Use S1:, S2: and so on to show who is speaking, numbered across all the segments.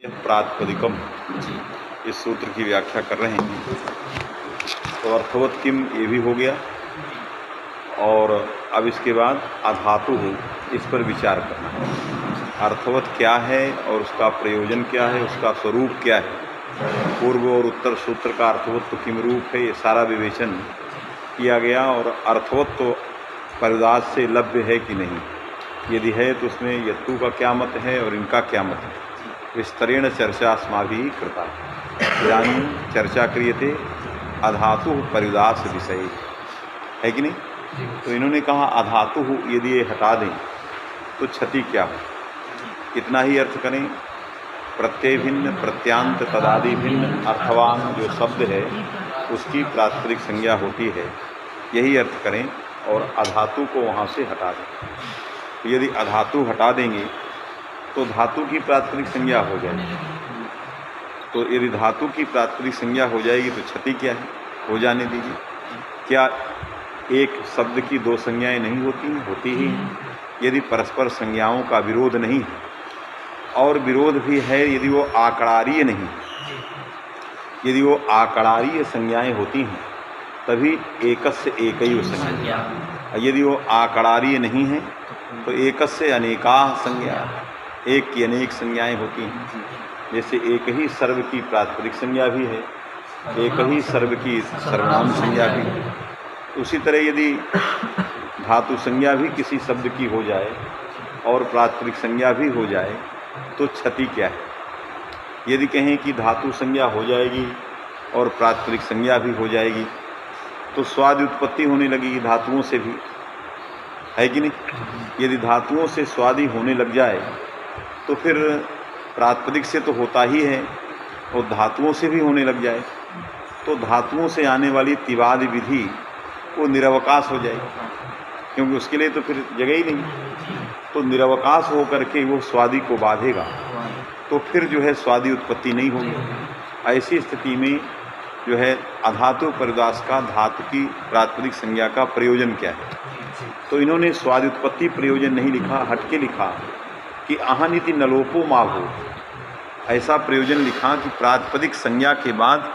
S1: प्रातिपदिकम इस सूत्र की व्याख्या कर रहे हैं। तो अर्थवत किम ये भी हो गया, और अब इसके बाद अधातु हो, इस पर विचार करना है। अर्थवत क्या है और उसका प्रयोजन क्या है, उसका स्वरूप क्या है। पूर्व और उत्तर सूत्र का अर्थवत्व किम रूप है, ये सारा विवेचन किया गया। और अर्थवत्व परिदास से लभ्य है कि नहीं, यदि है तो उसमें यत्तु का क्या मत है और इनका क्या मत है, विस्तरेण चर्चा अस्माभिः कृता। इदानीं चर्चा क्रियते अधातु परिदास विषय, है कि नहीं। तो इन्होंने कहा अधातु यदि ये हटा दें तो क्षति क्या हो। इतना ही अर्थ करें, प्रत्यय भिन्न, प्रत्यांत, तदादि भिन्न अर्थवान जो शब्द है उसकी प्रातिपदिक संज्ञा होती है, यही अर्थ करें और अधातु को वहाँ से हटा दें। यदि अधातु हटा देंगे तो धातु की प्रातिपदिक संज्ञा हो जाएगी। तो यदि धातु की प्रातिपदिक संज्ञा हो जाएगी तो क्षति क्या है, हो जाने दीजिए। क्या एक शब्द की दो संज्ञाएं नहीं होती हैं? होती ही हैं। यदि परस्पर संज्ञाओं का विरोध नहीं है, और विरोध भी है यदि वो आकड़ारीय नहीं, यदि वो आकड़ारीय संज्ञाएं होती हैं तभी एकस्य एकैव संज्ञा। यदि वो आकड़ारीय नहीं है तो एकस्य अनेका संज्ञा, एक की अनेक संज्ञाएं होती हैं। जैसे एक ही सर्व की प्रातिपदिक संज्ञा भी है, एक ही सर्व की सर्वनाम संज्ञा भी है। उसी तरह यदि धातु संज्ञा भी किसी शब्द की हो जाए और प्रातिपदिक संज्ञा भी हो जाए तो क्षति क्या है। यदि कहें कि धातु संज्ञा हो जाएगी और प्रातिपदिक संज्ञा भी हो जाएगी तो स्वादि उत्पत्ति होने लगेगी धातुओं से भी, है कि नहीं। यदि धातुओं से स्वादि होने लग जाए तो फिर प्रातिपदिक से तो होता ही है और धातुओं से भी होने लग जाए तो धातुओं से आने वाली तिवादि विधि वो निरवकाश हो जाएगी, क्योंकि उसके लिए तो फिर जगह ही नहीं। तो निरवकाश हो करके वो स्वादि को बाधेगा, तो फिर जो है स्वादि उत्पत्ति नहीं होगी। ऐसी स्थिति में जो है अधातु परिदास का धातु की प्रातिपदिक संज्ञा का प्रयोजन क्या है। तो इन्होंने स्वादि उत्पत्ति प्रयोजन नहीं लिखा, हटके लिखा कि अहनिति नलोपो माभो। ऐसा प्रयोजन लिखा कि प्रातिपदिक संज्ञा के बाद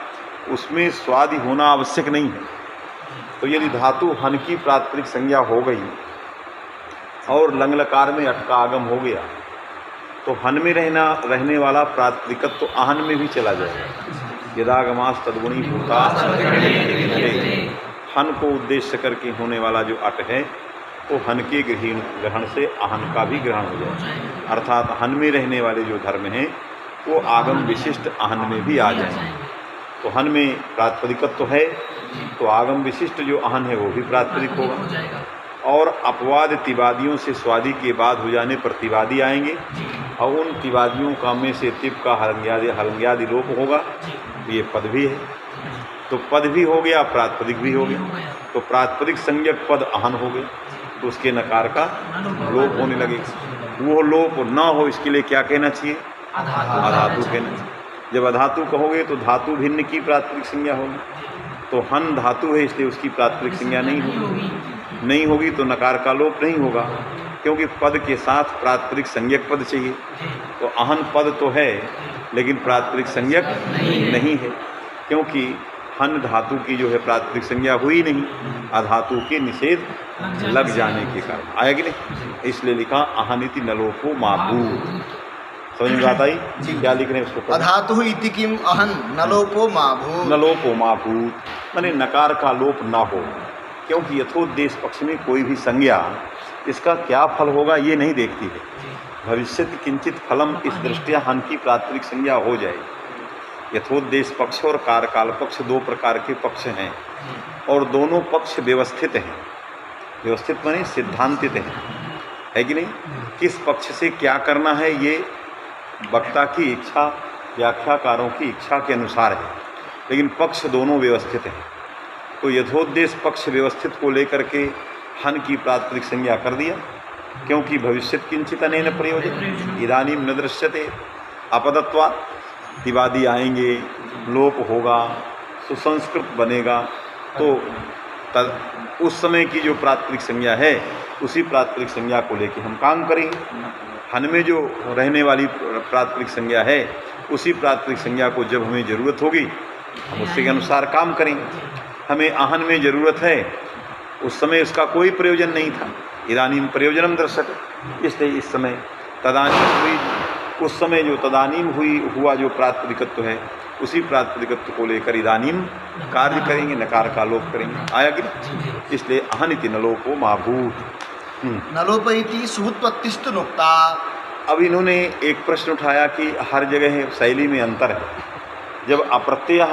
S1: उसमें स्वादि होना आवश्यक नहीं है। तो यदि धातु हन की प्रातिपदिक संज्ञा हो गई और लंग लकार में अट का आगम हो गया तो हन में रहने वाला प्रातिपदिकत्व तो अहन में भी चला जाएगा। यदागमास तद्गुणी भूता, हन को उद्देश्य करके होने वाला जो अट है वो हन के ग्रहण से अहन का भी ग्रहण हो जाए, अर्थात हन में रहने वाले जो धर्म हैं वो आगम विशिष्ट अहन में भी आ जाए। तो हन में प्रातिपदिकत्व तो है तो आगम विशिष्ट जो अहन है वो भी प्रातिपदिक होगा। और अपवाद तिवादियों से स्वादि के बाद हो जाने पर तिवादी आएंगे और उन तिवादियों का में से तिप का हलंग्यादि लोप होगा, ये पद भी है। तो पद भी हो गया, प्रातिपदिक भी हो गया। तो प्रातिपदिक संज्ञक पद अहन हो गए तो उसके नकार का लोप होने लगेगा। वो लोप ना हो इसके लिए क्या कहना चाहिए, अधातु कहना चाहिए। जब अधातु कहोगे तो धातु भिन्न की प्रातिपदिक संज्ञा होगी। तो हन धातु है इसलिए उसकी प्रातिपदिक संज्ञा नहीं होगी तो नकार का लोप नहीं होगा, क्योंकि पद के साथ प्रातिपदिक संज्ञक पद चाहिए। तो अहन पद तो है लेकिन प्रातिपदिक संज्ञक नहीं है, क्योंकि हन धातु की जो है प्रातिपदिक संज्ञा हुई नहीं, अधातु के निषेध लग जाने के कारण। आया कि नहीं, इसलिए लिखा अहनिति नलोपो माभू। समझ में बात आई क्या लिख रहे हैं उसको।
S2: अधातु इति किम अहन नलोपो माभू,
S1: नलोपो माभू माने नकार का लोप ना हो, क्योंकि यथोद्देश्य पक्ष में कोई भी संज्ञा इसका क्या फल होगा ये नहीं देखती है। भविष्यति किंचित फलम इस दृष्टिया हन की प्रातिपदिक संज्ञा हो जाए। यथोद्देश्य पक्ष और कारकाल पक्ष दो प्रकार के पक्ष हैं और दोनों पक्ष व्यवस्थित हैं। व्यवस्थित माने सिद्धांतित हैं, है कि नहीं। किस पक्ष से क्या करना है ये वक्ता की इच्छा, व्याख्याकारों की इच्छा के अनुसार है, लेकिन पक्ष दोनों व्यवस्थित हैं। तो यथोद्देश्य पक्ष व्यवस्थित को लेकर के हन की प्रातिपदिक संज्ञा कर दिया, क्योंकि भविष्यत किंचित अनेन प्रयोजन इदानीं न दृश्यते अपदत्वा। तिवादी आएंगे, लोप होगा, सुसंस्कृत बनेगा, तो उस समय की जो प्रातिपदिक संज्ञा है उसी प्रातिपदिक संज्ञा को लेकर हम काम करेंगे। हन में जो रहने वाली प्रातिपदिक संज्ञा है उसी प्रातिपदिक संज्ञा को जब हमें ज़रूरत होगी हम उसी के अनुसार काम करेंगे। हमें आहन में ज़रूरत है, उस समय उसका कोई प्रयोजन नहीं था, इदानीम प्रयोजनम दर्शक, इसलिए इस समय तदानीम हुई, उस समय जो तदानीम हुआ जो प्रातिपदिकत्व है उसी प्रातिपदिकत्व को लेकर इदानीम कार्य करेंगे, नकार का लोप करेंगे। आया कि इसलिए अहनिति नलोपो माभूत।
S2: नलोप इति सुबुत्पत्तिस्तु नोक्ता।
S1: अब इन्होंने एक प्रश्न उठाया कि हर जगह शैली में अंतर है। जब अप्रत्यय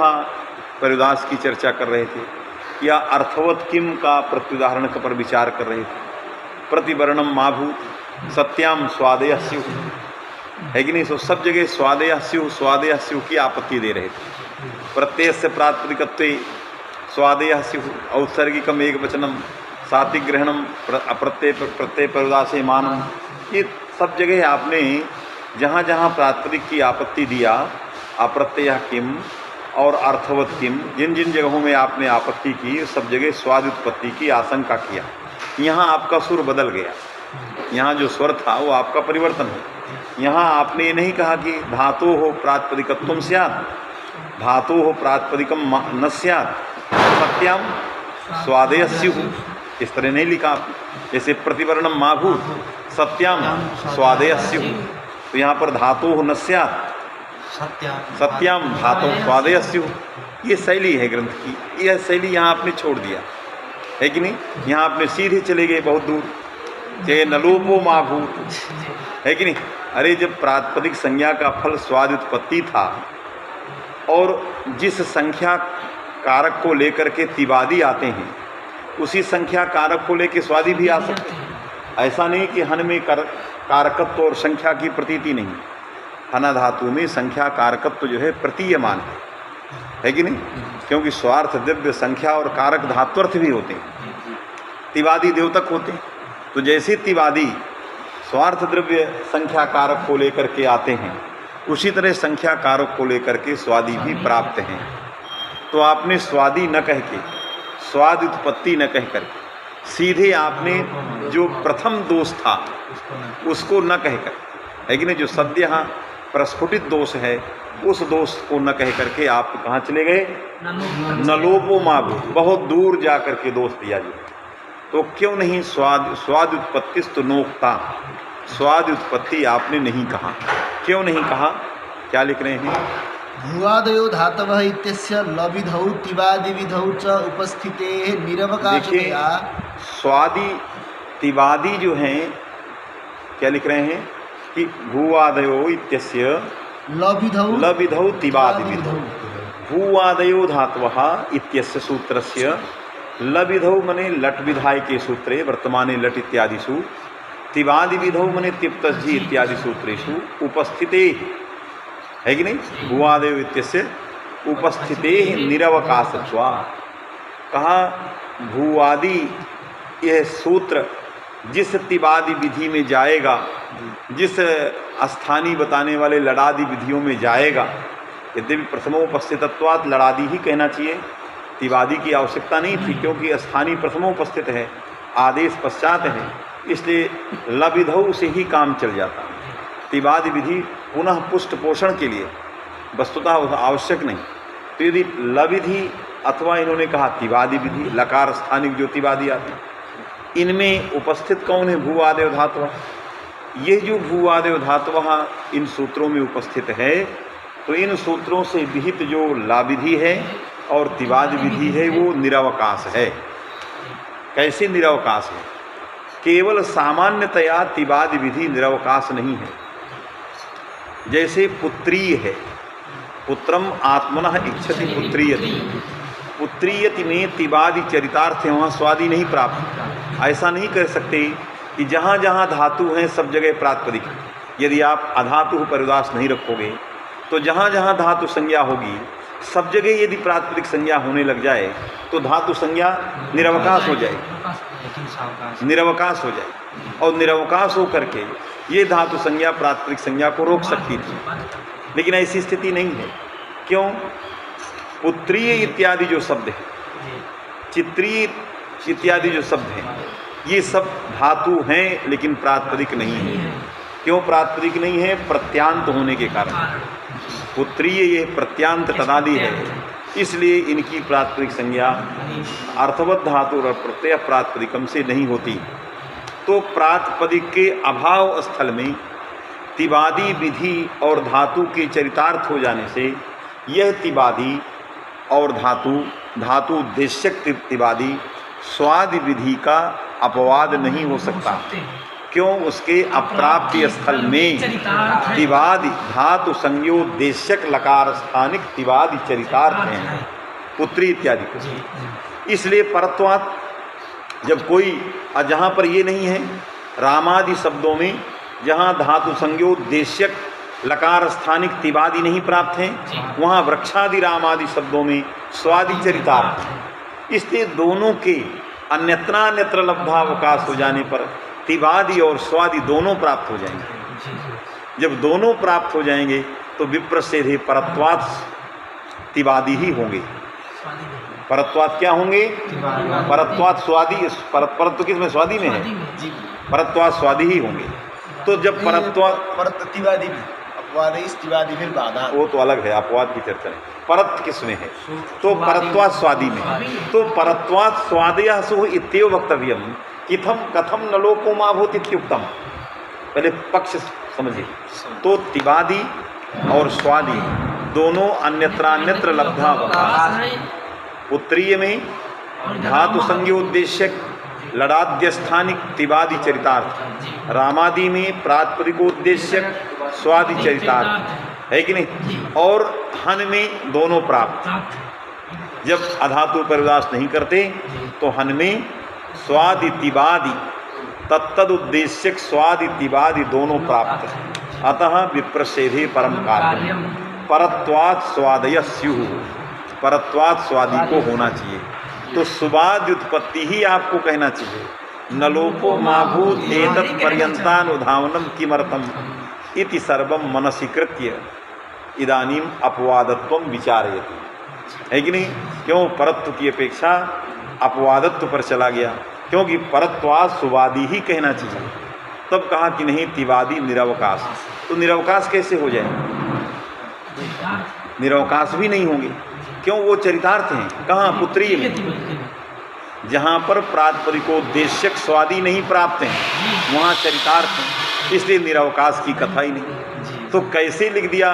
S1: परिदास की चर्चा कर रहे थे या अर्थवत किम का प्रत्युदाहरण पर विचार कर रहे थे, प्रतिवर्णम माभूत सत्याम स्वादेय स्यु, है कि नहीं? सो सब जगह स्वादेय स्यु की आपत्ति दे रहे थे। प्रत्यय से प्रातिपदिकत्वे स्वादेय स्यु औत्सर्गिकम एक वचनम सात्विक ग्रहणम प्रत्यय परिदासे मानम, ये सब जगह आपने जहाँ जहाँ प्रातिपदिक की आपत्ति दिया, अप्रत्यय किम और अर्थवत किम, जिन जिन जगहों में आपने आपत्ति की सब जगह स्वाद उत्पत्ति की आशंका किया। यहाँ आपका सुर बदल गया, यहाँ जो स्वर था वो आपका परिवर्तन हो। यहाँ आपने ये नहीं कहा कि धातो हो प्रातिपदिकत्वम स्यात्, धातो हो प्रातिपदिकम न स्यात्, सत्याम स्वादेय स्युः, इस तरह नहीं लिखा आपने। जैसे प्रतिवर्णम माभूत सत्याम स्वादेय स्युः, तो यहाँ पर धातो हो न स्यात् सत्याम धातो स्वादेय स्युः, ये शैली है ग्रंथ की। यह शैली यहाँ आपने छोड़ दिया, है कि नहीं? यहाँ आपने सीधे चले गए बहुत दूर, जे नलोपो माभूत, है कि नहीं? अरे जब प्रातिपदिक संज्ञा का फल स्वाद उत्पत्ति था और जिस संख्या कारक को लेकर के तिवादी आते हैं उसी संख्या कारक को लेकर स्वादी भी आ सकते हैं। ऐसा नहीं कि हन में कारकत्व और संख्या की प्रतीति नहीं, हना धातु में संख्या कारकत्व जो है प्रतीयमान है कि नहीं? क्योंकि स्वार्थ द्रव्य संख्या और कारक धात्वर्थ भी होते हैं, तिवादी द्योतक होते हैं। तो जैसे तिवादी स्वार्थ द्रव्य संख्या कारक को लेकर के आते हैं उसी तरह संख्या कारक को लेकर के स्वादी भी प्राप्त हैं। तो आपने स्वादी न कह के, स्वाद उत्पत्ति न कह कर, सीधे आपने जो प्रथम दोष था उसको न कहकर, है कि नहीं, जो सद्य प्रस्फुटित दोष है उस दोष को न कह करके आप कहाँ चले गए? नलोपो माभूत, बहुत दूर जा कर के दोष दिया जी। तो क्यों नहीं स्वाद उत्पत्तिस्तु नोक्ता, स्वाद उत्पत्ति आपने नहीं कहा, क्यों नहीं कहा? क्या लिख रहे हैं?
S2: भुवादयो धातवः इत्यस्य लविधौ तिवादि विधौ च उपस्थिते निरवकाशतया।
S1: स्वादी तिवादी जो हैं, क्या लिख रहे हैं कि भूवादयो इत्यस्य लविधौ तिवादि विधौ, भूवादयो धातवः इत्यस्य सूत्रस्य लविधौ मने लट विधाय के सूत्रे वर्तमाने लट इत्यादिषु, तिवादि विधौ मने तिप्तजी इत्यादि सूत्रेषु उपस्थिते, है कि नहीं? भूवादयो इत्यस्य उपस्थिते निरवकाशत्वा, कहा भूवादि यह सूत्र जिस तिवादि विधि में जाएगा, जिस स्थानीय बताने वाले लड़ादि विधियों में जाएगा, यद्यपि प्रथमोपस्थितत्वात् लड़ादि ही कहना चाहिए, तिवादी की आवश्यकता नहीं थी क्योंकि स्थानीय प्रथमोपस्थित है, आदेश पश्चात है, इसलिए लविधौ से ही काम चल जाता। तिवादी विधि पुनः पुष्ट पोषण के लिए वस्तुतः आवश्यक नहीं। तो यदि लविधि अथवा इन्होंने कहा तिवादी विधि, लकार स्थानिक जो तिवादी आते हैं, इनमें उपस्थित कौन है? भूवादयो धातु। ये जो भूवादयो धातु इन सूत्रों में उपस्थित है, तो इन सूत्रों से विहित जो लाविधि है और तिवादी विधि है वो निरवकाश है। कैसे निरवकाश है? केवल सामान्यतया तिवादी विधि निरवकाश नहीं है। जैसे पुत्रीय है, पुत्रम आत्मनः इच्छति पुत्रीयति, पुत्रीयति में तिवादी चरितार्थ है, वहाँ स्वादी नहीं प्राप्त। ऐसा नहीं कर सकते कि जहाँ जहाँ धातु हैं सब जगह प्रातिपदिक है। यदि आप अधातु परिदास नहीं रखोगे तो जहाँ जहाँ धातु संज्ञा होगी सब जगह यदि प्रातिपदिक संज्ञा होने लग जाए तो धातु संज्ञा निरवकाश हो जाएगी, निरवकाश हो जाए। और निरवकाश हो करके ये धातु संज्ञा प्रातिपदिक संज्ञा को रोक सकती थी, लेकिन ऐसी स्थिति नहीं है। क्यों? पुत्रीय इत्यादि जो शब्द है, चित्रीय इत्यादि जो शब्द हैं, ये सब धातु हैं लेकिन प्रातिपदिक नहीं है। क्यों प्रातिपदिक नहीं है? प्रत्यांत होने के कारण। पुत्रीय ये प्रत्यांत तदादि है, इसलिए इनकी प्रातिपदिक संज्ञा अर्थवत धातु और प्रत्यय प्रातिपदिकम से नहीं होती। तो प्रातिपदिक के अभाव स्थल में तिवादी विधि और धातु के चरितार्थ हो जाने से यह तिवादी और धातु उद्देश्यक तिवादी स्वादि विधि का अपवाद नहीं हो सकता। क्यों? उसके अप्राप्य स्थल में तिवादी धातु संज्ञोद्देश्यक लकार स्थानिक तिवादी चरितार्थ हैं, पुत्री इत्यादि को। इसलिए परत्वात् जब कोई, जहाँ पर ये नहीं है, रामादि शब्दों में जहाँ धातु संज्ञोद्देश्यक लकार स्थानिक तिवादी नहीं प्राप्त हैं, वहाँ वृक्षादि रामादि शब्दों में स्वादि चरितार्थ हैं। इसलिए दोनों के अन्यत्र लब्धावकाश हो जाने पर तिवादी और स्वादि दोनों प्राप्त हो जाएंगे। जब दोनों प्राप्त हो जाएंगे तो विप्रसेधे परत्वात् तिवादी ही होंगे। परत्वात् क्या होंगे? परत्वात् स्वादि। परत्व किस में? स्वादि में है। परत्वात् स्वादि ही होंगे। तो जब परत्वात्
S2: तिवादी में अपवाद इस तिवादी फिर बाधा,
S1: वो तो अलग है, अपवाद की चर्चा है। परत किस में है? तो परत्वात् स्वादि में। तो परत्वात् स्वादयः सु इत्येव वक्तव्यम कथम न लोको मा भूत इत्युक्तम। पहले पक्ष समझिए। तो तिवादी और स्वादि दोनों अन्यत्र लब्धावकाश, पुत्रीय में धातु संज्ञोद्देश्यक लडाद्यस्थानिक तिवादी चरितार्थ, रामादि में प्रातिपदिकोद्देश्यक स्वादि चरितार्थ है कि नहीं, और हन में दोनों प्राप्त। जब अधातु पर उदास नहीं करते तो हन में स्वादि तिवादी तत्तद उद्देश्यक स्वादि तिवादी दोनों प्राप्त है। अतः विप्रसेधे परम कार्य परत्वात् स्वादय स्युः, परत्वात् स्वादि को होना चाहिए। तो सुबाद उत्पत्ति ही आपको कहना चाहिए। न लोको माभूत एतत् पर्यंतानुधावनम किमर्थम इति सर्वम मनसि कृत्य इदानीम अपवादत्वम विचारयति, है कि नहीं? क्यों? परत्व की अपेक्षा अपवादत्व पर चला गया, क्योंकि परत्वात् सुवादी ही कहना चाहिए। तब कहा कि नहीं, तिवादी निरवकाश। तो निरवकाश कैसे हो जाए? निरवकाश भी नहीं होंगे। क्यों? वो चरितार्थ हैं। कहाँ? पुत्रीय में। जहाँ पर प्रातिपदिकोद्देश्यक स्वादि नहीं प्राप्त हैं वहाँ चरितार्थ हैं, इसलिए निरवकाश की कथा ही नहीं। तो कैसे लिख दिया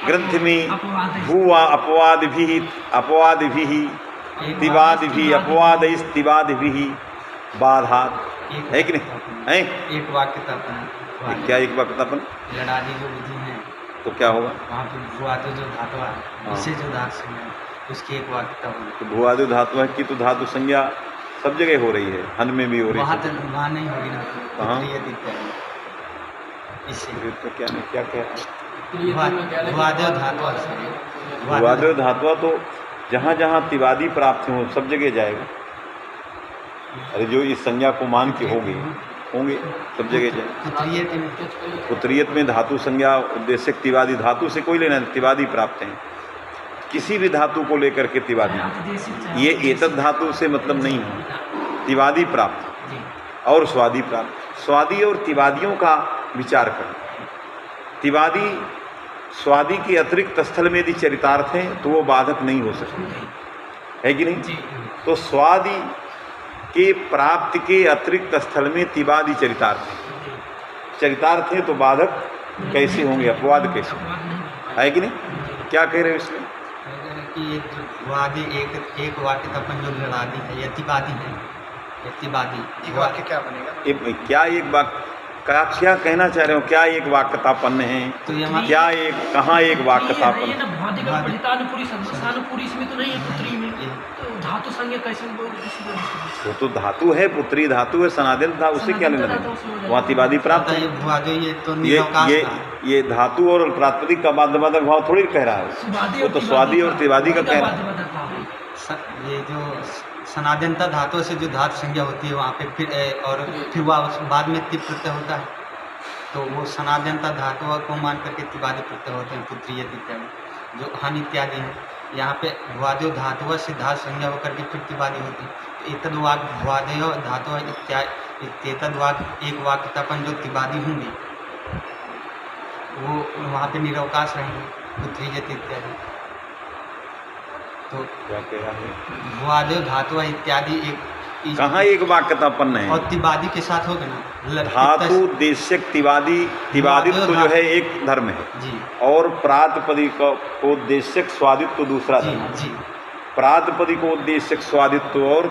S1: ग्रंथ में? भूवा अपवाद भी तिवाद भी अपवाद इस तिवाद भी बाधा, है कि नहीं? है
S3: एक वाक्यतापन।
S1: क्या एक वाक्यतापन?
S3: लड़ादी जो विधि है
S1: तो क्या होगा?
S3: वहाँ पे भुआदो जो धातु है उससे जो धातु है उसकी एक वाक्यतापन।
S1: तो भुआदो धातु है कि तो धातु संज्ञा सब जगह हो रही है, हन में भी हो रही है।
S3: वहाँ नहीं होगी ना।
S1: कहाँ?
S3: इससे
S1: तो क्या नहीं, क्या क्या
S3: भुआदो धातु,
S1: भुआदो धातु तो जहाँ जहाँ तिवादी प्राप्त हो सब जगह जाएगा। अरे जो इस संज्ञा को मान के होंगे सब जगह जाए। पुत्रियत में धातु संज्ञा उद्देश्यक तिवादी, धातु से कोई लेना नहीं, तिवादी प्राप्त हैं। किसी भी धातु को लेकर के तिवादी, ये एतद धातु से मतलब नहीं है। तिवादी प्राप्त और स्वादि प्राप्त। स्वादि और तिवादियों का विचार करें। तिवादी स्वादि के अतिरिक्त स्थल में यदि चरितार्थ हैं तो वो बाधक नहीं हो सकते, है कि नहीं? तो स्वादि के प्राप्ति के अतिरिक्त स्थल में तिवादी चरितार्थ है तो बाधक कैसे होंगे? अपवाद कैसे, है कि नहीं? क्या कह रहे हो इसमें?
S3: कि एक वाक्य तपन जो लड़ादी है ये तिवादी है। ये तिवादी
S2: एक वाक्य क्या बनेगा?
S1: क्या एक वाक्य क्या कहना चाह रहे हो? क्या एक वाक्यतापन्न है?
S3: तो
S1: क्या एक, कहाँ एक वाक्यतापन्न?
S4: धातु संज्ञा कैसे?
S1: वो तो धातु है, पुत्री धातु है, सनातन था, उससे क्या लेना देना? वहाँ तिवादी प्राप्त है। ये धातु और प्रातिपदिक का बाध्यबाधक भाव थोड़ी कह रहा है, वो तो स्वादि और तिवादी का कह रहा है।
S3: ये जो सनातनता धातु से जो धातु संज्ञा होती है वहाँ पे फिर वह बाद में तिप प्रत्यय होता है, तो वो सनातनता धातु को मान करके तिवादी प्रत्यय होते हैं। पुत्रीय इत्यादि जो हन इत्यादि है, यहाँ पे भुआदो धातु से धातु संज्ञा होकर के फिर तिवादी होती है। एतद वाक भुआदयो धातु इत्यादि एतद वाक एक वाक्यतापन जो तिवादी होंगे वो वहाँ पे निरवकाश रहेंगे। पुत्रीयत इत्यादि। तो
S1: क्या कह रहा है?
S3: भुआदेव धातु इत्यादि एक
S1: कहाँ एक वाक्यतापन है?
S3: और तिबादी के साथ हो गया ना
S1: धातु देश्यक तिवादी, तिवादित्व जो है एक धर्म है
S3: जी
S1: और प्रातिपदिक को देश्यक स्वादित्व दूसरा
S3: जी
S1: धर्म।
S3: जी
S1: प्रातिपदिक उद्देश्यक स्वादित्व और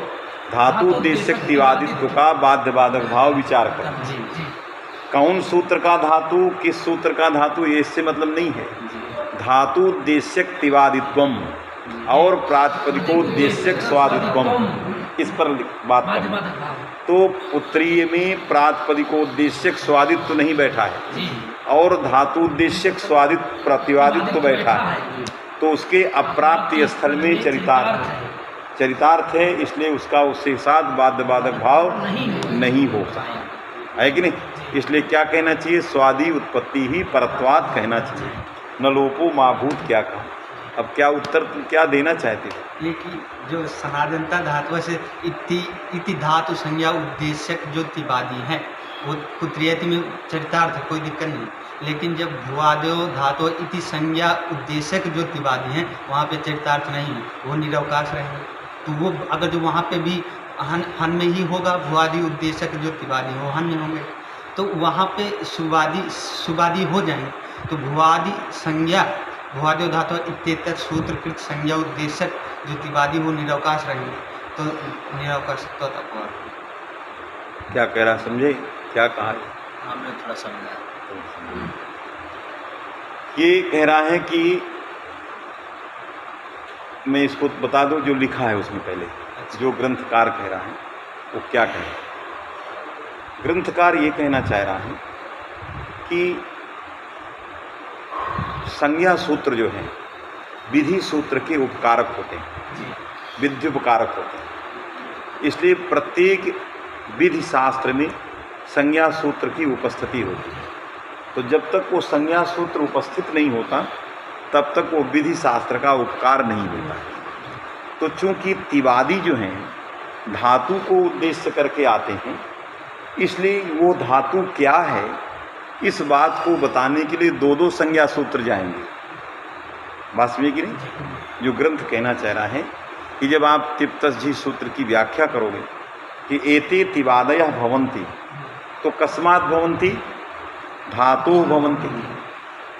S1: धातु उद्देश्यक तिवादित्व का बाध्य बाधक भाव विचार करें।
S3: जी जी
S1: कौन सूत्र का धातु, किस सूत्र का धातु, ये इससे मतलब नहीं है। धातु उद्देश्यक तिवादित्वम और प्रातिपदिकोद्देश्यक स्वादित्वम, इस पर बात करें तो पुत्रीय में प्रातिपदिकोद्देश्यक स्वादित्व नहीं बैठा है और धातु उद्देश्यक स्वादित प्रतिवादित्व बैठा है, तो उसके अप्राप्ति स्थल में चरितार्थ है। चरितार्थ है, इसलिए उसका उसके साथ बाध्य बाधक भाव नहीं हो सकता है कि नहीं। इसलिए क्या कहना चाहिए? स्वादि उत्पत्ति ही परत्वात् कहना चाहिए, न लोपो माभूत। क्या कहा? अब क्या उत्तर क्या देना चाहते हो?
S3: लेकिन जो सनातनता धातु से इति धातु संज्ञा उद्देश्यक जो तिवादी है वो पुत्रियति में चरितार्थ है, कोई दिक्कत नहीं। लेकिन जब भुआदेव धातु इति संज्ञा उद्देश्यक जो तिवादी हैं वहाँ पे चरितार्थ नहीं है, वो निरवकाश रहेंगे। तो वो अगर जो वहाँ पे भी हन में ही होगा, भुआदि उद्देश्यक जो तिवादी हो हन में होंगे, तो वहाँ पे सुवादी हो जाएंगे। तो भुआदि संज्ञा भुआदेव धातु इत्येतत् सूत्रकृत संज्ञा उद्देश्यक जो तिवादी वो निरवकाश रहेंगे, तो निरवकाश तो अपवाद।
S1: क्या कह रहा, समझे क्या कहा?
S2: हमने थोड़ा समझा।
S1: ये कह रहा है कि मैं इसको बता दूं जो लिखा है उसमें पहले, जो ग्रंथकार कह रहा है वो क्या कह रहा है। ग्रंथकार ये कहना चाह रहा है कि संज्ञा सूत्र जो है विधि सूत्र के उपकारक होते हैं, विध्युपकारक होते हैं। इसलिए प्रत्येक विधि शास्त्र में संज्ञा सूत्र की उपस्थिति होती है। तो जब तक वो संज्ञा सूत्र उपस्थित नहीं होता तब तक वो विधि शास्त्र का उपकार नहीं होता। तो चूंकि तिवादी जो हैं धातु को उद्देश्य करके आते हैं, इसलिए वो धातु क्या है इस बात को बताने के लिए दो दो संज्ञा सूत्र जाएंगे। बात समझे कि नहीं? जो ग्रंथ कहना चाह रहा है कि जब आप तिप्तसजी सूत्र की व्याख्या करोगे कि एते तिवादयः भवन्ति, तो कस्मात् भवन्ति? धातु भवन्ति।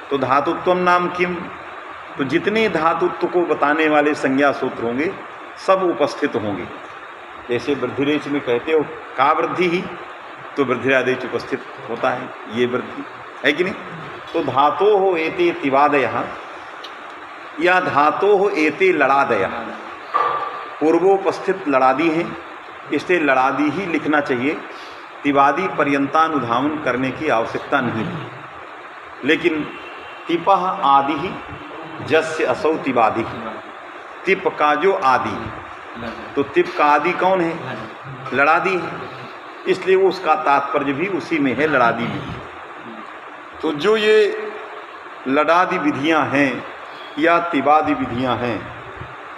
S1: तो धातुत्वम नाम किम? तो जितने धातुत्व को बताने वाले संज्ञा सूत्र होंगे सब उपस्थित होंगे। जैसे वृद्धिरेच में कहते हो का वृद्धि ही, तो वृद्धिरादेच उपस्थित होता है, ये वृद्धि है कि नहीं। तो धातो हो एते तिवादयः या धातो हो एते लड़ादयः, पूर्वोपस्थित लड़ादी हैं, इसलिए लड़ादी ही लिखना चाहिए। तिवादी पर्यंतानुधावन करने की आवश्यकता नहीं है। लेकिन तिपः आदि ही जस्य असौ तिवादी, तिप का जो आदि, तो तिप का आदि कौन है? लड़ादी है, इसलिए वो उसका तात्पर्य भी उसी में है, लड़ादी में। तो जो ये लड़ादी विधियां हैं या तिवादी विधियां हैं,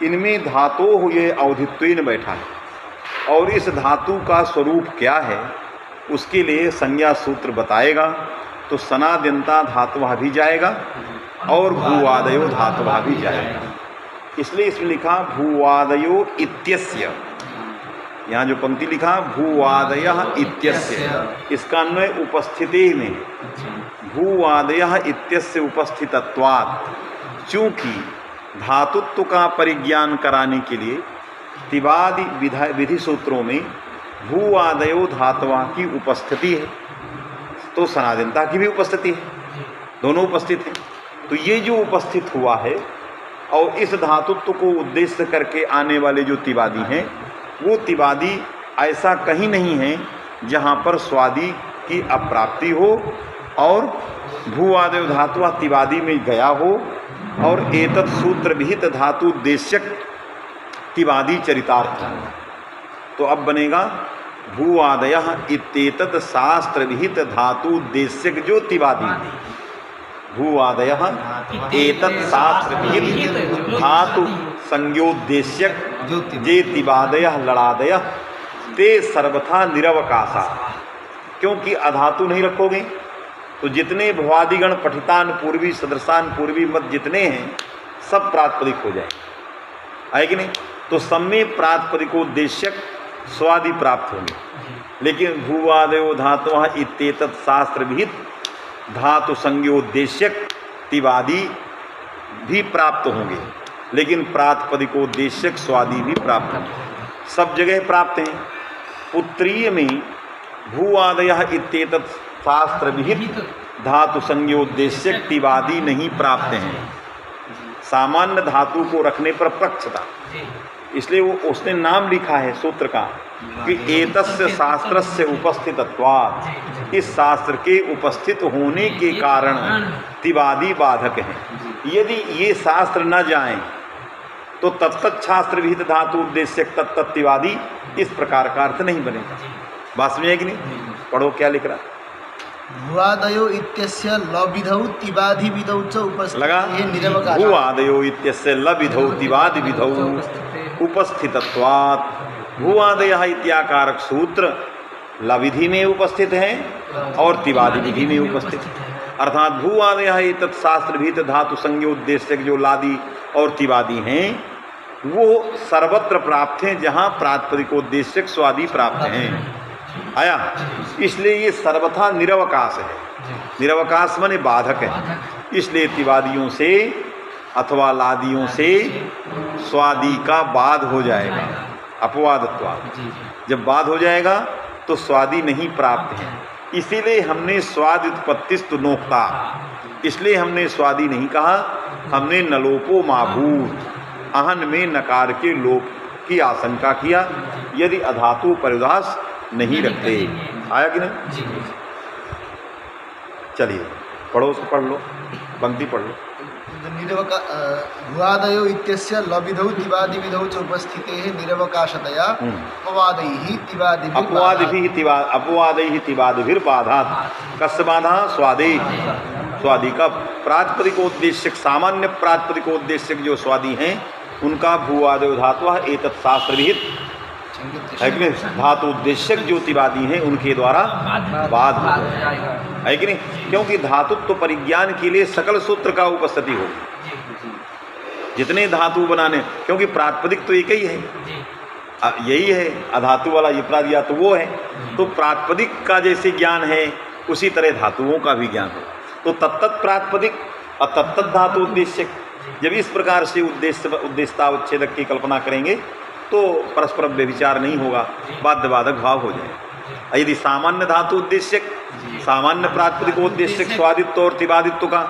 S1: इनमें धातु हो ये अवधित्वेन बैठा है और इस धातु का स्वरूप क्या है उसके लिए संज्ञा सूत्र बताएगा। तो सनाद्यंता धातुवा भी जाएगा और भूवादयो धातुवा भी जाएगा। इसलिए इसमें लिखा भूवादयो इत्यस्य, यहाँ जो पंक्ति लिखा भूवादयः इत्यस्य, इसका अन्वय उपस्थिति में भूवादयः इत्यस्य उपस्थितत्वात्। चूँकि धातुत्व का परिज्ञान कराने के लिए तिवादी विधि सूत्रों में भूवादयो धातुवा की उपस्थिति है, तो सनातनता की भी उपस्थिति है, दोनों उपस्थित हैं। तो ये जो उपस्थित हुआ है और इस धातुत्व को उद्देश्य करके आने वाले जो तिवादी हैं, वो तिवादी ऐसा कहीं नहीं है जहाँ पर स्वादि की अप्राप्ति हो और भूवादयो धातुवा तिवादी में गया हो और एतत् सूत्र विहित धातु उद्देश्यक तिवादी चरितार्थ। तो अब बनेगा भूवादयः इत्येतत् शास्त्र विहित धातु उद्देश्यक जो तिवादी, भूवादयः एतत् शास्त्र विहित धातु संज्ञोद्देश्यक जे तिवादयः लड़ादयः ते सर्वथा निरवकाशा। क्योंकि अधातु नहीं रखोगे तो जितने भवादिगण पठितान पूर्वी सदृशान पूर्वी मत जितने हैं सब प्रातिपदिक हो जाएंगे, है कि नहीं। तो सब में प्रातिपदिकोद्देश्यक स्वादि प्राप्त होंगे, लेकिन भूवादयो धातुः इत्येतत् शास्त्र विहित धातु संज्ञोद्देश्यक तिवादी भी प्राप्त होंगे, लेकिन प्रातिपदिकोद्देश्यक स्वादि भी प्राप्त होंगे। सब जगह प्राप्त हैं। उत्तरीय में भूवादयः इत्येतत् शास्त्र विहित धातु संज्ञोद्देश्यक तिवादी नहीं प्राप्त हैं। सामान्य धातु को रखने पर पक्ष था, इसलिए वो उसने नाम लिखा है सूत्र का कि एतस्य शास्त्रस्य उपस्थितत्वात्, इस शास्त्र के उपस्थित होने के कारण तिवादी बाधक हैं। यदि ये शास्त्र न जाएं तो तत्तत् शास्त्र विहित धातु उद्देश्यक तत्तत् तिवादी इस प्रकार का अर्थ नहीं बनेगा। बात समझ है कि नहीं? पढ़ो क्या लिख रहा।
S4: भुवादयो इत्यस्य लविधौ तिवादि विधौ च
S1: लगा
S4: उपस्थितिः
S1: भूवादयो इत्यस्य लविधौ तिवादि विधौ उपस्थितत्वात्, भूवादयः इत्याकारक सूत्र लविधि में उपस्थित हैं और तिवादि विधि में उपस्थित है। अर्थात भूवादयः एतत् शास्त्र विहित धातु संज्ञोद्देश्यक जो लादी और तिवादी हैं वो सर्वत्र प्राप्त हैं जहाँ प्रातिपदिकोद्देश्यक स्वादि प्राप्त हैं। आया, इसलिए ये सर्वथा निरवकाश है। निरवकाश माने बाधक है, इसलिए तिवादियों से अथवा लादियों से स्वादि का बाध हो जाएगा, अपवादत्वाद। जब बाध हो जाएगा तो स्वादि नहीं प्राप्त है। इसीलिए हमने स्वाद उत्पत्तिस्तु नोक्ता, इसलिए हमने स्वादि नहीं कहा, हमने नलोपो माभूत, अहन में नकार के लोप की आशंका किया यदि अधातु परिदास नहीं रखते। आया कि नहीं? चलिए पढ़ो, उसको पढ़ लो, पंक्ति पढ़ लो।
S4: भुवादयो इत्यस्य लविधौ तिवादि विधौ च उपस्थितेः निरवकाशतया अपवादैः तिवादिभिर्बाधात्।
S1: कस्य बाधा? स्वादे। स्वादि का प्रातिपदिकोद्देश्यक, सामान्य प्रातिपदिकोद्देश्यक जो स्वादि हैं उनका भूवादयो धातु एतत् शास्त्र विहित धातु उद्देश्यक जो तिवादी हैं उनके द्वारा बाध हो जाएगा, है कि नहीं? क्योंकि धातुत्व परिज्ञान के लिए सकल सूत्र का उपस्थिति होगी, जितने धातु बनाने, क्योंकि प्रातिपदिक तो एक ही है, यही है, अधातु वाला ये प्रादिया तो वो है। तो प्रातिपदिक का जैसे ज्ञान है उसी तरह धातुओं का भी ज्ञान हो। तो तत्तत् प्रातिपदिक और तत्तत् धातु उद्देश्यक, जब इस प्रकार से उद्देश्यता उच्छेदक की कल्पना करेंगे तो परस्पर व्यभिचार नहीं होगा, बाध्य बाधक भाव हो जाए। यदि सामान्य धातु उद्देश्यक, सामान्य प्रातिपदिकोद्देश्यक स्वादित्व और तिवादित्व का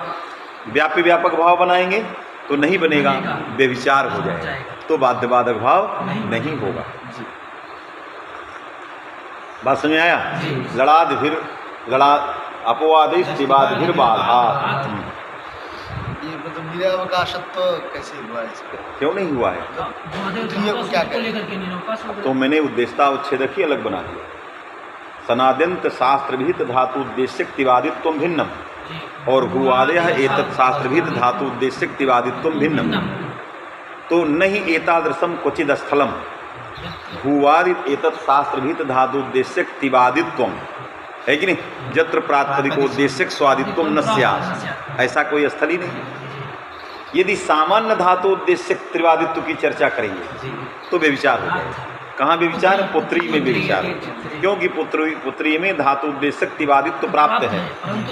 S1: व्यापी व्यापक भाव बनाएंगे तो नहीं बनेगा, व्यभिचार हो जाएगा, तो बाध्य बाधक भाव नहीं होगा। बात समझ आया? लड़ा अपवादिश तिवादिभिर्बाधात्।
S4: ये मतलब निरवकाशत्व कैसे हुआ इसका?
S1: क्यों नहीं हुआ है?
S4: को क्या करें?
S1: तो मैंने उद्देश्यता उच्छेदक ही अलग बना दिया। सनाद्यंत शास्त्र विहित धातु उद्देश्यक तिवादित्व भिन्नम और भूवादयः एतत् शास्त्र विहित धातु उद्देश्यक तिवादित्व भिन्नम। तो नहीं एतादृशम क्वचिद स्थलम भूवादि एतत् शास्त्र विहित धातु उद्देश्यक तिवादित्व, है कि नहीं? जत्र प्रातिपदिकोद्देश्यक स्वादित्व न स्यात्, ऐसा कोई स्थल ही नहीं। यदि सामान्य धातु उद्देश्यक त्रिवादित्व की चर्चा करेंगे तो व्यभिचार हो जाएगा। कहाँ व्यभिचार? पुत्री में व्यभिचार, क्योंकि पुत्री में धातु उद्देश्यक तिवादित्व प्राप्त है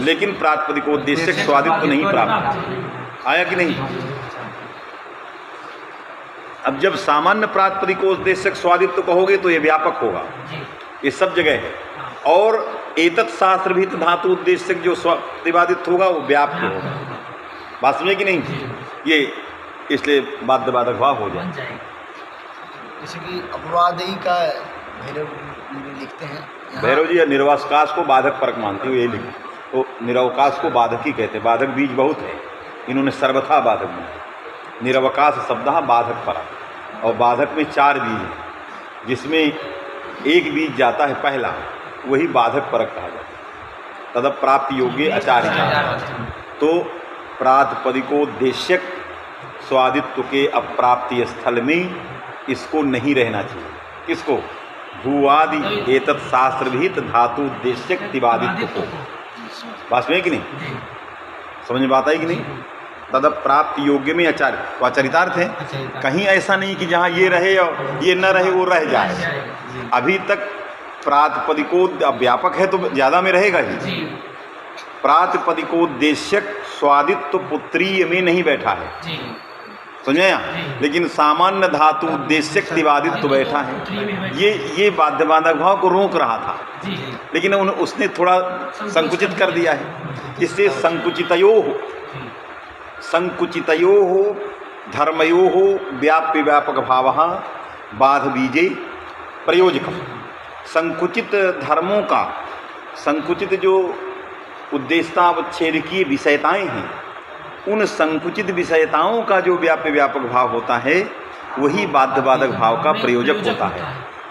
S1: लेकिन प्रातिपदिकोद्देश्यक स्वादित्व नहीं प्राप्त। आया कि नहीं? अब जब सामान्य प्रातिपदिकोद्देश्यक स्वादित्व कहोगे तो ये व्यापक होगा, ये सब जगह है। और एतत् शास्त्र विहित धातु उद्देश्यक जो तिवादित्व होगा वो व्याप्त होगा। बात समझे कि नहीं? ये इसलिए बाध्य बाधक भाव हो जाए।
S4: जैसे कि अपवादयी का भैरव लिखते हैं,
S1: भैरव जी निरवकाश को बाधक परक मानते हुए ये लिखे, तो निरवकाश को बाधक ही कहते हैं। बाधक बीज बहुत है, इन्होंने सर्वथा बाधक बनाया। निरवकाश शब्द बाधक परक, और बाधक में 4 बीज हैं, जिसमें एक बीज जाता है पहला, वही बाधक परक कहा जाता है। तदप प्राप्त योग्य आचार्य। तो प्रातिपदिकोद्देश्यक स्वादित्व के अप्राप्ति स्थल में इसको नहीं रहना चाहिए। किसको? भूवादि एतत् शास्त्र विहित धातु उद्देश्यक तिवादित्व को। बात में है कि नहीं?
S3: जी
S1: समझ में बात आई कि नहीं? तद प्राप्त योग्य में आचार्य, तो आचारितार्थ है।
S3: आचारितार्थ।
S1: कहीं ऐसा नहीं कि जहाँ ये रहे और ये न रहे वो रह जाए।
S3: जी
S1: अभी तक प्रातिपदिको व्यापक है तो ज़्यादा में रहेगा ही।
S2: जी
S1: प्रातिपदिकोद्देश्यक स्वादित्व पुत्रीय में नहीं बैठा है,
S2: जी
S1: समझे यहाँ? लेकिन सामान्य धातु उद्देश्यक दिवादित्व बैठा है। ये बाध्य बाधक भाव को रोक रहा था,
S2: जी
S1: लेकिन उसने थोड़ा संकुचित कर दिया है। इससे संकुचितयो धर्मयो व्याप्य व्यापक भाव बाध बीजे प्रयोजक। संकुचित धर्मों का, संकुचित जो उद्देश्यावच्छेदकीय विषयताएं हैं, उन संकुचित विषयताओं का जो व्याप्य व्यापक भाव होता है वही बाध्य बाधक भाव का प्रयोजक होता है।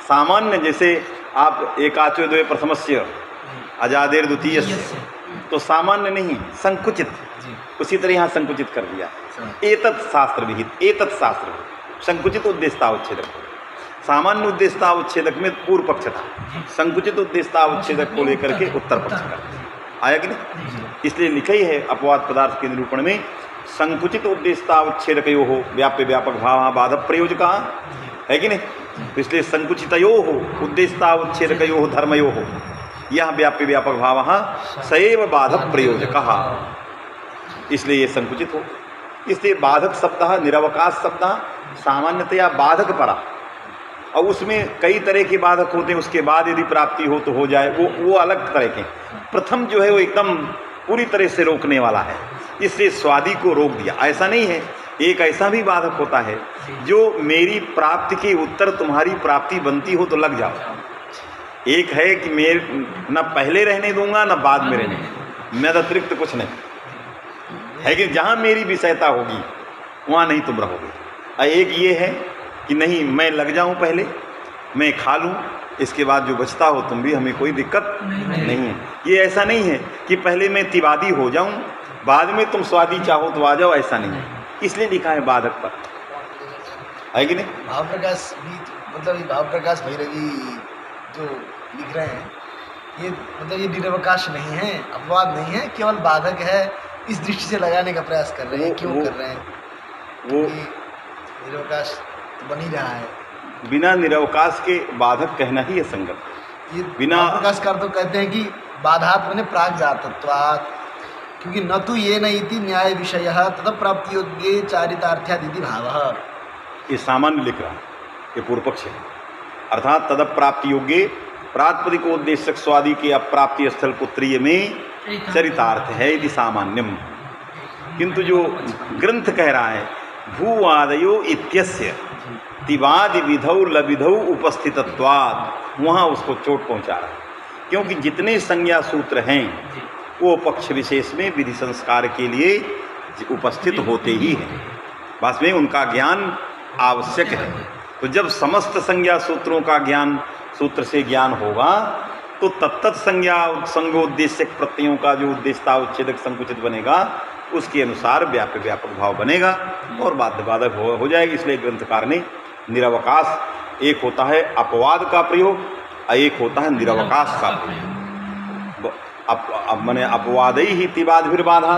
S1: सामान्य जैसे आप एकाचो द्वे प्रथमस्य अजादेर द्वितीय, तो सामान्य नहीं, संकुचित। उसी तरह यहाँ संकुचित कर दिया। एतत् शास्त्र विहित, एतत् शास्त्र संकुचित उद्देश्यावच्छेदक। सामान्य उद्देश्यावच्छेदक में पूर्व पक्ष था, संकुचित उद्देश्यावच्छेदक को लेकर के उत्तर पक्ष का आया कि नहीं? इसलिए लिखा ही है अपवाद पदार्थ के निरूपण में, संकुचित उद्देश्यावच्छेदकयो हो व्याप्य व्यापक भाव बाध प्रयोजका, है कि नहीं? तो इसलिए संकुचितयो हो उद्देश्यावच्छेदकयो हो धर्मयो हो, यह व्याप्य व्यापक भाव सैव बाध प्रयोजक, इसलिए ये संकुचित हो। इसलिए बाधक शब्द निरवकाश शब्द सामान्यतया बाधक परा, और उसमें कई तरह के बाधक होते हैं। उसके बाद यदि प्राप्ति हो तो हो जाए, वो अलग तरह के। प्रथम जो है वो एकदम पूरी तरह से रोकने वाला है, इसलिए स्वादि को रोक दिया। ऐसा नहीं है, एक ऐसा भी बाधक होता है जो मेरी प्राप्ति के उत्तर तुम्हारी प्राप्ति बनती हो तो लग जाओ। एक है कि मैं न पहले रहने दूंगा न बाद में रहने, मैं अतिरिक्त कुछ नहीं है कि जहाँ मेरी विषयता होगी वहाँ नहीं तुम रहोगे। और एक ये है कि नहीं, मैं लग जाऊं पहले, मैं खा लूं, इसके बाद जो बचता हो तुम भी, हमें कोई दिक्कत नहीं है। ये ऐसा नहीं है कि पहले मैं तिवादी हो जाऊं बाद में तुम स्वादी चाहो तो आ जाओ, ऐसा नहीं है। इसलिए लिखा है बाधक पर, है कि नहीं?
S4: भाव प्रकाश भी, मतलब ये भाव प्रकाश भैरवी जो लिख रहे हैं, ये मतलब ये निरवकाश नहीं है, अपवाद नहीं है, केवल बाधक है। इस दृष्टि से लगाने का प्रयास कर रहे हैं। क्यों कर रहे हैं?
S1: वो
S4: निरवकाश बन ही रहा है।
S1: बिना निरवकाश के बाधक कहना ही है संगत।
S4: ये
S1: बिना
S4: प्रकाशकार तो कहते हैं कि बाधात मैंने प्राग जातत्वात्, क्योंकि न तो ये नहीं थी न्याय विषय तथा प्राप्ति योग्य चारितार्थ्यादि भाव।
S1: ये सामान्य लिख रहा है, ये पूर्व पक्ष है। अर्थात तद प्राप्ति योग्य प्रातिपदिकोद्देश्यक स्वादि के अप्राप्ति स्थल पुत्रीय में चरितार्थ है यदि सामान्यम। किंतु जो ग्रंथ कह रहा है भूवादयो इत्यस्य तिवादि विधौ लविधौ उपस्थितत्वात्, वहाँ उसको चोट पहुँचा रहा है। क्योंकि जितने संज्ञा सूत्र हैं वो पक्ष विशेष में विधि संस्कार के लिए उपस्थित होते ही हैं, बस में उनका ज्ञान आवश्यक है। तो जब समस्त संज्ञा सूत्रों का ज्ञान सूत्र से ज्ञान होगा तो तत्त संज्ञा संज्ञोद्देश्यक प्रत्ययों का जो उद्देश्यावच्छेदक संकुचित बनेगा उसके अनुसार व्याप्य व्यापक भाव बनेगा और बाध्य बाधक हो जाएगा। इसलिए ग्रंथकार ने निरवकाश, एक होता है अपवाद का प्रयोग और एक होता है निरवकाश का प्रयोग। अब मैंने अपवाद ही तिवाद फिर बाधा,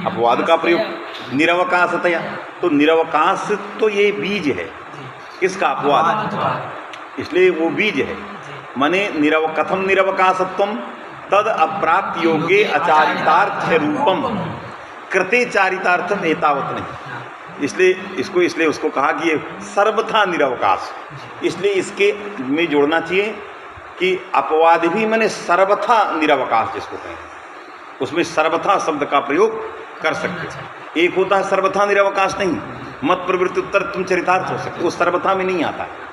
S1: अपवाद का प्रयोग निरवकाशतया। तो निरवकाश तो ये बीज है किसका? अपवाद, इसलिए वो बीज है। माने कथम निरवकाशत्वम तद अप्राप्त योग्य अचारितार्थ रूपम कृते चारितार्थम एतावत नहीं। इसलिए उसको कहा कि ये सर्वथा निरवकाश। इसलिए इसके में जोड़ना चाहिए कि अपवाद भी माने सर्वथा निरवकाश जिसको कहें, उसमें सर्वथा शब्द का प्रयोग कर सकते। एक होता है सर्वथा निरवकाश नहीं, मत प्रवृत्ति उत्तर तुम चरितार्थ हो सकते, वो सर्वथा में नहीं आता है।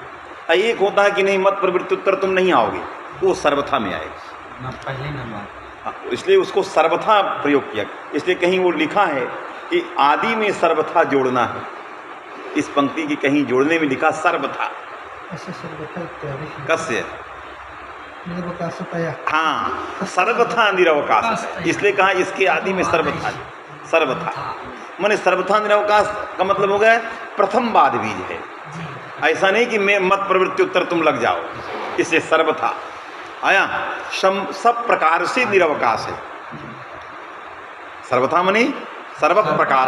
S1: एक होता है कि नहीं मत प्रवृत्ति उत्तर तुम नहीं आओगे, वो सर्वथा में आएगा,
S3: पहले नंबर।
S1: इसलिए उसको सर्वथा प्रयोग किया। इसलिए कहीं वो लिखा है कि आदि में सर्वथा जोड़ना है, इस पंक्ति की कहीं जोड़ने में लिखा सर्वथा। कस्य? हाँ, सर्वथा निरवकाश, इसलिए कहा इसके आदि में सर्वथा। सर्वथा माने सर्वथा निरवकाश का मतलब हो गया प्रथम बाद बीज है। ऐसा नहीं कि मैं मत प्रवृत्ति उत्तर तुम लग जाओ, इससे सर्वथा आया। सब प्रकार से निरवकाश है। सर्वथा मने सर्व प्रकार,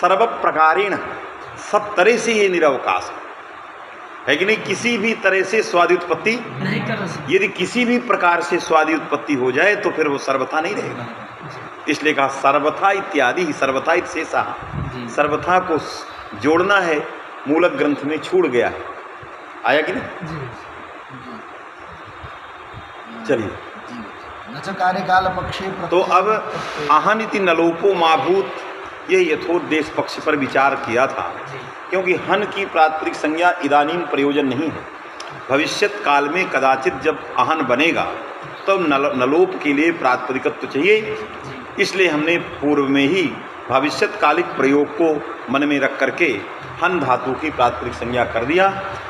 S1: सर्व प्रकारेण, सब तरह से ये निरवकाश है कि नहीं। किसी भी तरह से स्वादि उत्पत्ति
S2: नहीं कर सकते।
S1: यदि किसी भी प्रकार से स्वादि उत्पत्ति हो जाए तो फिर वो सर्वथा नहीं रहेगा। इसलिए कहा सर्वथा इत्यादि, सर्वथा इत्शेषा,
S2: जी।
S1: सर्वथा को जोड़ना है, मूलक ग्रंथ में छूट गया है। आया कि नहीं?
S2: जी।
S1: चलिए,
S4: न च कार्यकाल पक्षे
S1: तो अब अहनिति नलोपो माभूत, ये यथोद्देश पक्ष पर विचार किया था, क्योंकि हन की प्रात्यक्षिक संज्ञा इदानीम प्रयोजन नहीं है। भविष्यत काल में कदाचित जब अहन बनेगा तब नलोप के लिए प्रात्यक्षिकत्व चाहिए। इसलिए हमने पूर्व में ही भविष्यत्कालिक प्रयोग को मन में रख करके हन धातु की प्रात्यक्षिक संज्ञा कर दिया।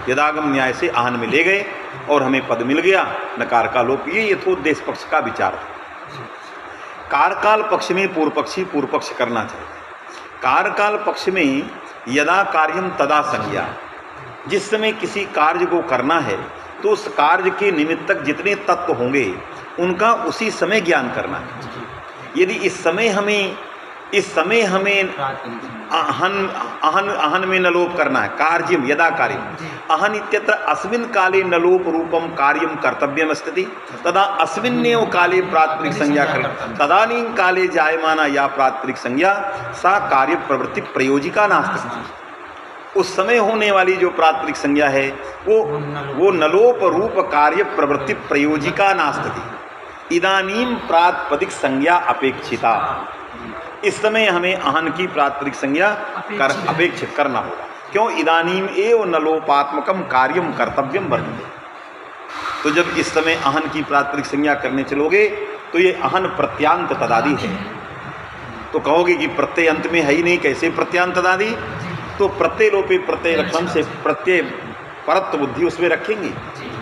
S1: यदागम न्याय से आहन में ले गए और हमें पद मिल गया नकार का लोप। ये यथोद्देश पक्ष का विचार था। कारकाल पक्ष में पूर्व पक्ष करना चाहिए। कारकाल पक्ष में यदा कार्यम तदा संज्ञा, जिस समय किसी कार्य को करना है तो उस कार्य के निमित्तक जितने तत्व होंगे उनका उसी समय ज्ञान करना है। यदि इस समय हमें अहन में नलोप करना है, कार्यम यदा कार्यम, अहन इत्यत्र अस्मिन् काले नलोप रूपम कार्यम कर्तव्यम अस्ति, तदा अस्मिन्नेव काले प्रात्यक्षिक संज्ञा करें, तदानीं काले जायमाना या प्रात्यक्षिक संज्ञा सा कार्य प्रवृत्ति प्रयोजिका नास्ति। उस समय होने वाली जो प्रात्यक्षिक संज्ञा है वो नलोप रूप कार्य प्रवृत्ति प्रयोजिका नास्ति। इदानीं प्रातिपदिक संज्ञा अपेक्षिता। इस समय हमें अहन की प्रात्यक्षिक संज्ञा अपेक्षित करना होगा। क्यों? इदानीम एव नलोपात्मकम कार्यम कर्तव्यम वर्तते। तो जब इस समय अहन की प्रात्यक्षिक संज्ञा करने चलोगे तो ये अहन प्रत्यांत तदादि है। तो कहोगे कि प्रत्यय अंत में है ही नहीं, कैसे प्रत्यांत तदादि? तो प्रत्यय लोपे प्रत्यय लक्षण से प्रत्यय परत्व बुद्धि उसमें रखेंगे,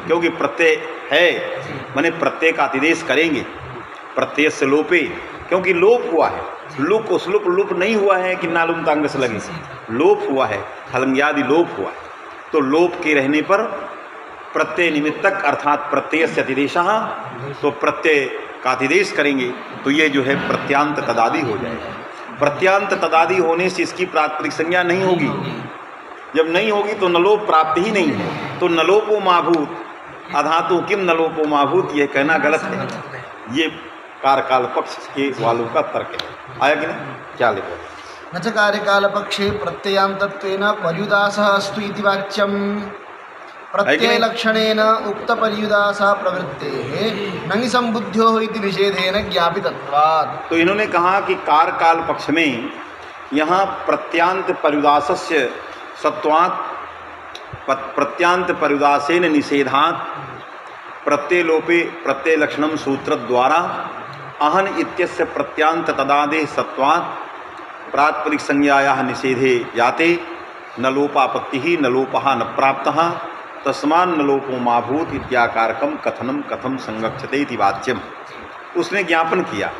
S1: क्योंकि प्रत्यय है माने प्रत्यय का अतिदेश करेंगे। प्रत्यय से लोपे, क्योंकि लोप हुआ है, लुप नहीं हुआ है कि नालुम तांग से लगे, लोप हुआ है, हलंग्यादि लोप हुआ है। तो लोप के रहने पर प्रत्यय निमित्तक अर्थात प्रत्यय से अतिदेशः, तो प्रत्यय का अतिदेश करेंगे तो ये जो है प्रत्यांत तदादि हो जाएगा। प्रत्यांत तदादि होने से इसकी प्रात्यक्षिक संज्ञा नहीं होगी। जब नहीं होगी तो नलोप प्राप्त ही नहीं है। तो नलोपो माभूत अधातु किम नलोपो माभूत, यह कहना गलत है। ये कारकाल पक्ष के वालों का तर्क है। आया कि नहीं? क्या लिखो?
S4: न च कार्यकाल पक्षे प्रत्ययांतत्वेन पर्युदासः अस्तु इति वाच्यम्। प्रत्यय लक्षणेन उक्त पर्युदासः प्रवृत्तेः न हि संबुद्ध्यो इति निषेधेन ज्ञापितत्वात्।
S1: तो इन्होंने कहा कि कारकाल पक्ष में यहाँ प्रत्यांत पर्युदासस्य सत्वात् प्रत्यांत पर्युदासेन निषेधात् प्रत्यय लोपे प्रत्यय लक्षणम सूत्र द्वारा अहन इत्यस्य प्रत्यांत तदादेः सत्वात् प्रातिपदिक संज्ञायाः निषेधे जाते न लोपापत्ति ही न लोपः न प्राप्तः तस्मान् न लोपो माभूत इत्याकारकम कथनम कथम संगच्छते इति वाच्यम। उसने ज्ञापन किया,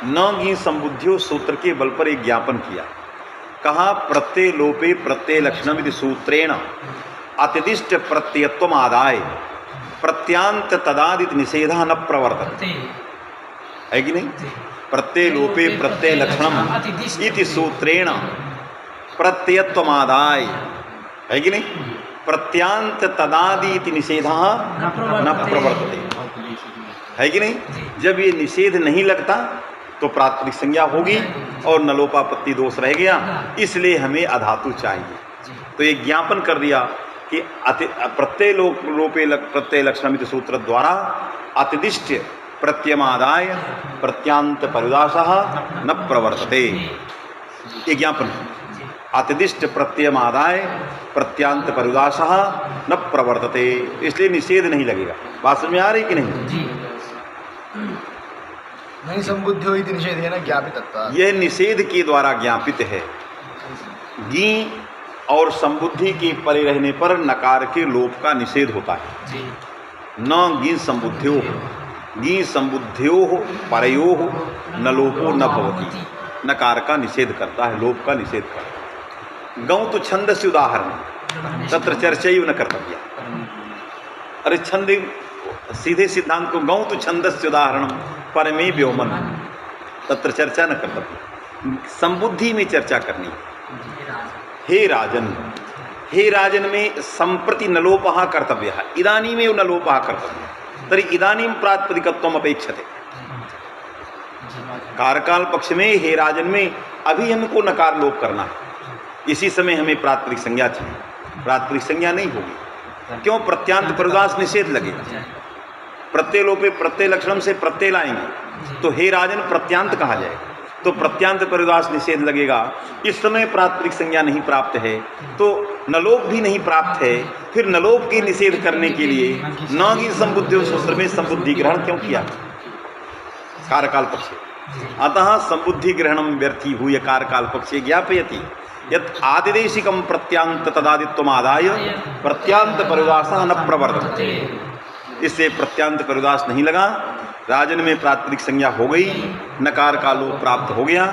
S1: न गी संबुद्धियो सूत्र के बल पर एक ज्ञापन किया। कहा प्रत्यय लोपे प्रत्यय लक्षणम इति सूत्रेण अतिदिष्ट प्रत्ययत्वम आदाय प्रत्यांत तदादित निषेधा न प्रवर्तते। है कि नहीं? प्रत्यय लोपे प्रत्यय लक्षणम इति सूत्रेण प्रत्ययत्वमादाय, है कि नहीं? प्रत्यांत तदादि इति निषेधा न प्रवर्तते। है कि नहीं? जब ये निषेध नहीं लगता तो प्रात्यक्षिक संज्ञा होगी और नलोपापत्ति दोष रह गया, इसलिए हमें अधातु चाहिए। तो ये ज्ञापन कर दिया कि प्रत्यय लोपे प्रत्यय लक्षणम इति सूत्र द्वारा अतिदिष्ट प्रत्ययमादाय प्रत्यांत पर्युदासः न प्रवर्तते। ये ज्ञापन अतिदिष्ट प्रत्ययमादाय प्रत्यांत पर्युदासः न प्रवर्तते, इसलिए निषेध नहीं लगेगा। बात समझ में आ रही कि नहीं?
S4: नहीं संबुद्ध्यो इति निषेधेन ज्ञापितत्वात्।
S1: यह निषेध के द्वारा ज्ञापित है। गी और संबुद्धि के परे रहने पर नकार के लोप का निषेध होता है। न गी संबुद्ध्यो, गी संबुद्ध्यो परयो न लोपो न भवति, नकार का निषेध करता है, लोप का निषेध करता है। गौ तो छंद से उदाहरण तत्र चर्चैव न कर्तव्य। अरे छंद सीधे सिद्धांत को गौ तो छंद से उदाहरण परमे व्योमन, तत्र चर्चा न कर्तव्य, संबुद्धि में चर्चा करनी। हे राजन, हे राजन में संप्रति नलोपः कर्तव्यः, इदानीमेव नलोपः कर्तव्यः। तर्हि इदानीं प्रातिपदिकत्वम् अपेक्षते। कारकाल पक्ष में हे राजन में अभी हमको नकार लोप करना है, इसी समय हमें प्रातिपदिक संज्ञा चाहिए। प्रातिपदिक संज्ञा नहीं होगी, क्यों? प्रत्यांत परिदास निषेध लगेगा। प्रत्यय लोपे प्रत्यय लक्षणम से प्रत्यय लाएंगे तो हे राजन प्रत्यांत कहा जाएगा, तो प्रत्यांत परिदास निषेध लगेगा। इस समय प्रातिपदिक संज्ञा नहीं प्राप्त है तो नलोप भी नहीं प्राप्त है। फिर नलोप के निषेध करने के लिए न की संबुद्धि सूत्र में संबुद्धि ग्रहण क्यों किया? कारकाल पक्ष। अतः संबुद्धि ग्रहणम व्यर्थी हुए कारकाल पक्षे ज्ञापयति यत् आदिदेशिकम प्रत्यांत तदादित्वमादाय प्रत्यांत परिदासः न प्रवर्तते। इससे प्रत्यांत परिदास नहीं लगा, राजन में प्रातिपदिक संज्ञा हो गई, नकार का लोप प्राप्त हो गया।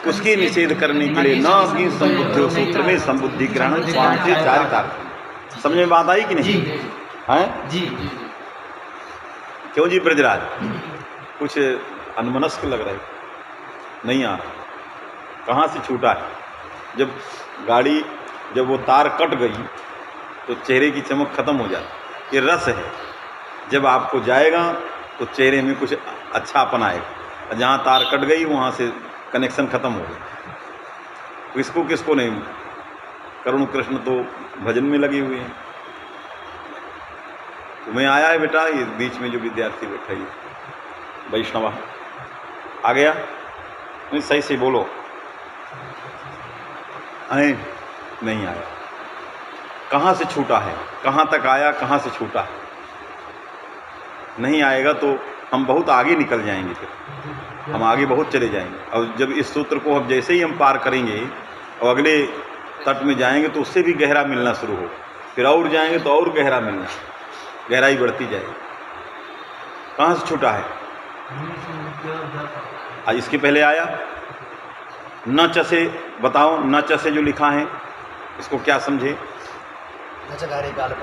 S1: उसके निषेध करने के लिए न भी संबुद्धि सूत्र में संबुद्धि ग्रहण से चारितार्थ। समझ में बात आई कि नहीं? हैं
S3: जी।
S1: क्यों जी ब्रजराज, कुछ अनमनस्क लग रहा है? नहीं आ रहा? कहाँ से छूटा है? जब गाड़ी, जब वो तार कट गई तो चेहरे की चमक खत्म हो जाती। ये रस है, जब आपको जाएगा तो चेहरे में कुछ अच्छापन आएगा। जहाँ तार कट गई वहाँ से कनेक्शन खत्म हो गया। किसको किसको नहीं? करुण कृष्ण तो भजन में लगे हुए हैं। तुम्हें आया है बेटा? ये बीच में जो विद्यार्थी बैठा है वैष्णवा आ गया? नहीं, सही से बोलो। आए? नहीं आया। कहाँ से छूटा है? कहाँ तक आया, कहाँ से छूटा है? नहीं आएगा तो हम बहुत आगे निकल जाएंगे, फिर हम आगे बहुत चले जाएंगे। और जब इस सूत्र को हम जैसे ही हम पार करेंगे और अगले तट में जाएंगे तो उससे भी गहरा मिलना शुरू होगा, फिर और जाएंगे तो और गहरा मिलना, गहराई बढ़ती जाएगी। कहाँ से छूटा है? आज इसके पहले आया न च से, बताओ न च से जो लिखा है इसको क्या समझे?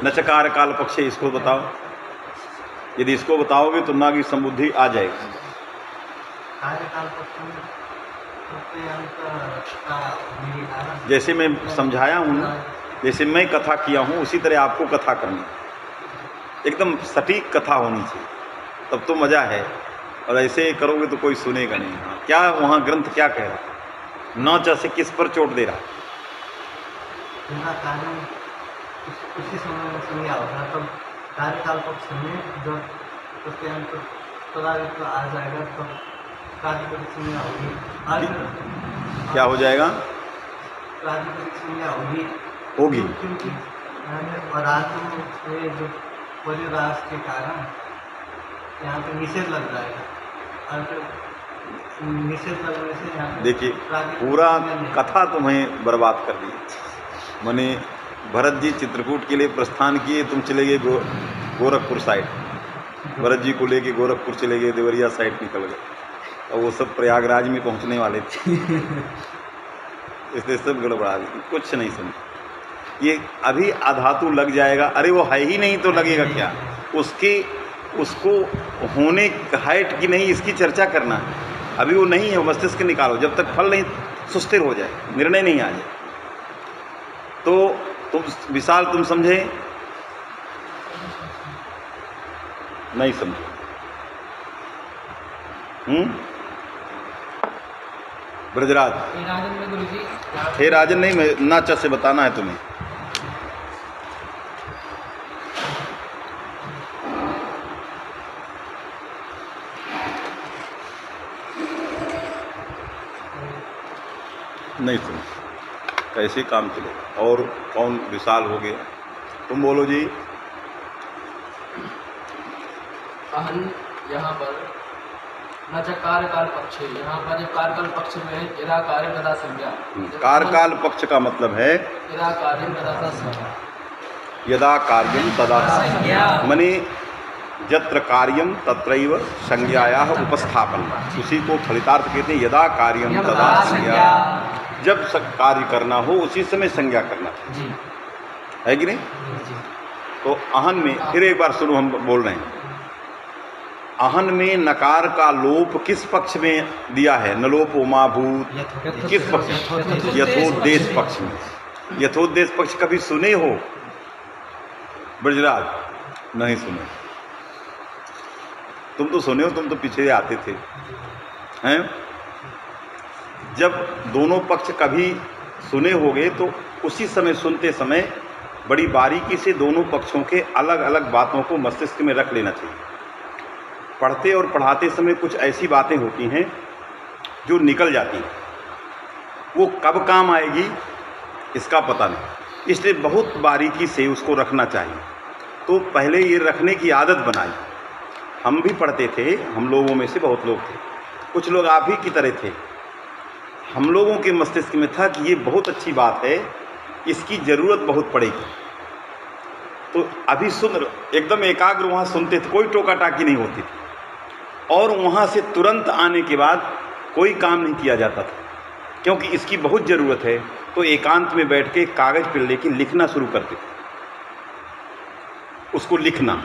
S1: नचकार काल पक्ष, इसको बताओ। यदि इसको बताओगे तो ना की संबुद्धि आ जाएगी। जैसे मैं समझाया हूँ, जैसे मैं कथा किया हूँ, उसी तरह आपको कथा करनी, एकदम सटीक कथा होनी चाहिए, तब तो मज़ा है। और ऐसे करोगे तो कोई सुनेगा नहीं। हाँ, क्या वहाँ ग्रंथ क्या कह रहा है? न च से किस पर चोट दे रहा?
S3: उसी समय में संज्ञा होगा, तब कार्यकाल पक्ष में जब प्रत्यांत पदार्थ आ जाएगा तब प्रातिपदिक संज्ञा होगी।
S1: क्या हो जाएगा?
S3: प्रातिपदिक संज्ञा
S1: होगी।
S3: क्योंकि पदार्थ में जो परिदास के कारण यहाँ पे निषेध लग जाएगा, और फिर निषेध लगने से यहाँ पे
S1: देखिए पूरा कथा तुम्हें बर्बाद कर दी। मैंने भरत जी चित्रकूट के लिए प्रस्थान किए, तुम चले गए गोरखपुर साइड, भरत जी को लेके गोरखपुर चले गए, देवरिया साइड निकल गए, और वो सब प्रयागराज में पहुंचने वाले थे। इसलिए सब गड़बड़ा दी, कुछ नहीं समझ। ये अभी अधातु लग जाएगा, अरे वो है ही नहीं तो लगेगा क्या? उसको होने हाइट की नहीं, इसकी चर्चा करना है। अभी वो नहीं है, मस्तिष्क निकालो, जब तक फल नहीं सुस्थिर हो जाए, निर्णय नहीं आ जाए। तो तुम विशाल, तुम समझे? नहीं समझे? ब्रजराज, हे राजन नहीं, मैं ना च से बताना है तुम्हें। नहीं सुन, कैसे काम चलेगा? और कौन? विशाल हो गया, तुम बोलो जी।
S2: अहन यहाँ पर न च कार्यकाल पक्ष, यहाँ पर जब कार्यकाल पक्ष में यदा कार्य तदा संज्ञा।
S1: कार्यकाल पक्ष का मतलब है
S2: यदा कार्य तदा संज्ञा,
S1: यदा कार्यम तदा संज्ञा, माने यत्र कार्यम तत्रैव संज्ञायाः उपस्थापन, उसी को फलितार्थ कहते हैं। यदा कार्यम तदा संज्ञा, जब कार्य करना हो उसी समय संज्ञा करना है कि नहीं? तो अहन में फिर एक बार सुनो, हम बोल रहे हैं अहन में नकार का लोप किस पक्ष में दिया है? नलोपो मा भूत किस पक्ष? यथोद्देश पक्ष में। यथोद्देश पक्ष कभी सुने हो ब्रजराज? नहीं सुने। तुम तो सुने हो, तुम तो पीछे आते थे हैं। जब दोनों पक्ष कभी सुने होगे तो उसी समय सुनते समय बड़ी बारीकी से दोनों पक्षों के अलग अलग बातों को मस्तिष्क में रख लेना चाहिए। पढ़ते और पढ़ाते समय कुछ ऐसी बातें होती हैं जो निकल जाती हैं, वो कब काम आएगी इसका पता नहीं, इसलिए बहुत बारीकी से उसको रखना चाहिए। तो पहले ये रखने की आदत बनाई। हम भी पढ़ते थे, हम लोगों में से बहुत लोग थे, कुछ लोग आप ही की तरह थे। हम लोगों के मस्तिष्क में था कि ये बहुत अच्छी बात है, इसकी ज़रूरत बहुत पड़ेगी। तो अभी सुन एकदम एकाग्र वहाँ सुनते थे, कोई टोका टाकी नहीं होती थी, और वहाँ से तुरंत आने के बाद कोई काम नहीं किया जाता था, क्योंकि इसकी बहुत ज़रूरत है। तो एकांत में बैठ के कागज़ पर लेके लिखना शुरू करते थे, उसको लिखना।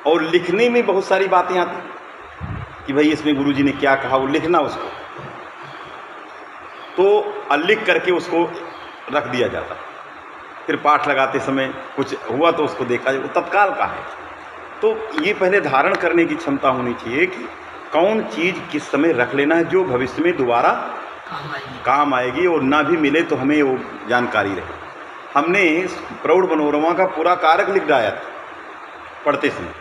S1: और लिखने में बहुत सारी बातें आती कि भाई इसमें गुरुजी ने क्या कहा, वो लिखना उसको। तो लिख करके उसको रख दिया जाता। फिर पाठ लगाते समय कुछ हुआ तो उसको देखा जाए, वो तत्काल का है। तो ये पहले धारण करने की क्षमता होनी चाहिए कि कौन चीज़ किस समय रख लेना है जो भविष्य में दोबारा काम आएगी, और ना भी मिले तो हमें वो जानकारी रहे। हमने प्रौढ़ मनोरमा का पूरा कारक लिख डाया था पढ़ते समय,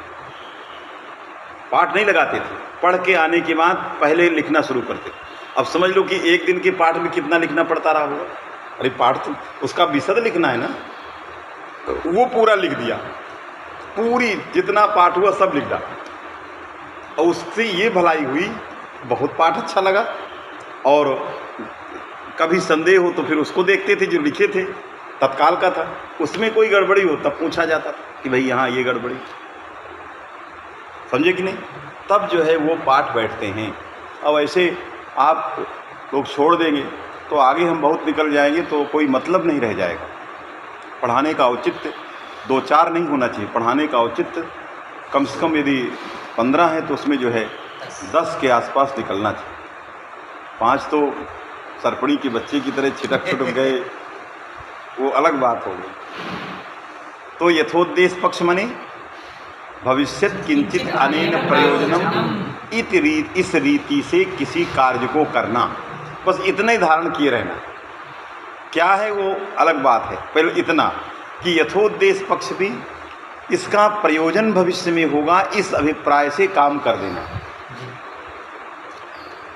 S1: पाठ नहीं लगाते थे, पढ़ के आने के बाद पहले लिखना शुरू करते। अब समझ लो कि एक दिन के पाठ में कितना लिखना पड़ता रहा होगा। अरे पाठ तो उसका विशद लिखना है ना, तो वो पूरा लिख दिया, पूरी जितना पाठ हुआ सब लिख डाला। और उससे ये भलाई हुई, बहुत पाठ अच्छा लगा। और कभी संदेह हो तो फिर उसको देखते थे, जो लिखे थे तत्काल का था, उसमें कोई गड़बड़ी हो तब पूछा जाता था कि भाई यहाँ ये गड़बड़ी, समझे कि नहीं। तब जो है वो पाठ बैठते हैं। अब ऐसे आप लोग छोड़ देंगे तो आगे हम बहुत निकल जाएंगे, तो कोई मतलब नहीं रह जाएगा। पढ़ाने का औचित्य 2-4 नहीं होना चाहिए, पढ़ाने का औचित्य कम से कम यदि 15 है तो उसमें जो है 10 के आसपास निकलना चाहिए। 5 तो सरपड़ी के बच्चे की तरह छिटक छुटक गए, वो अलग बात हो गई। तो यथोद्देश पक्ष मने भविष्यत किंचित अनेन प्रयोजनम इस रीति से किसी कार्य को करना, बस इतना ही धारण किए रहना। क्या है वो अलग बात है, पहले इतना कि यथोद्देश पक्ष भी इसका प्रयोजन भविष्य में होगा, इस अभिप्राय से काम कर देना।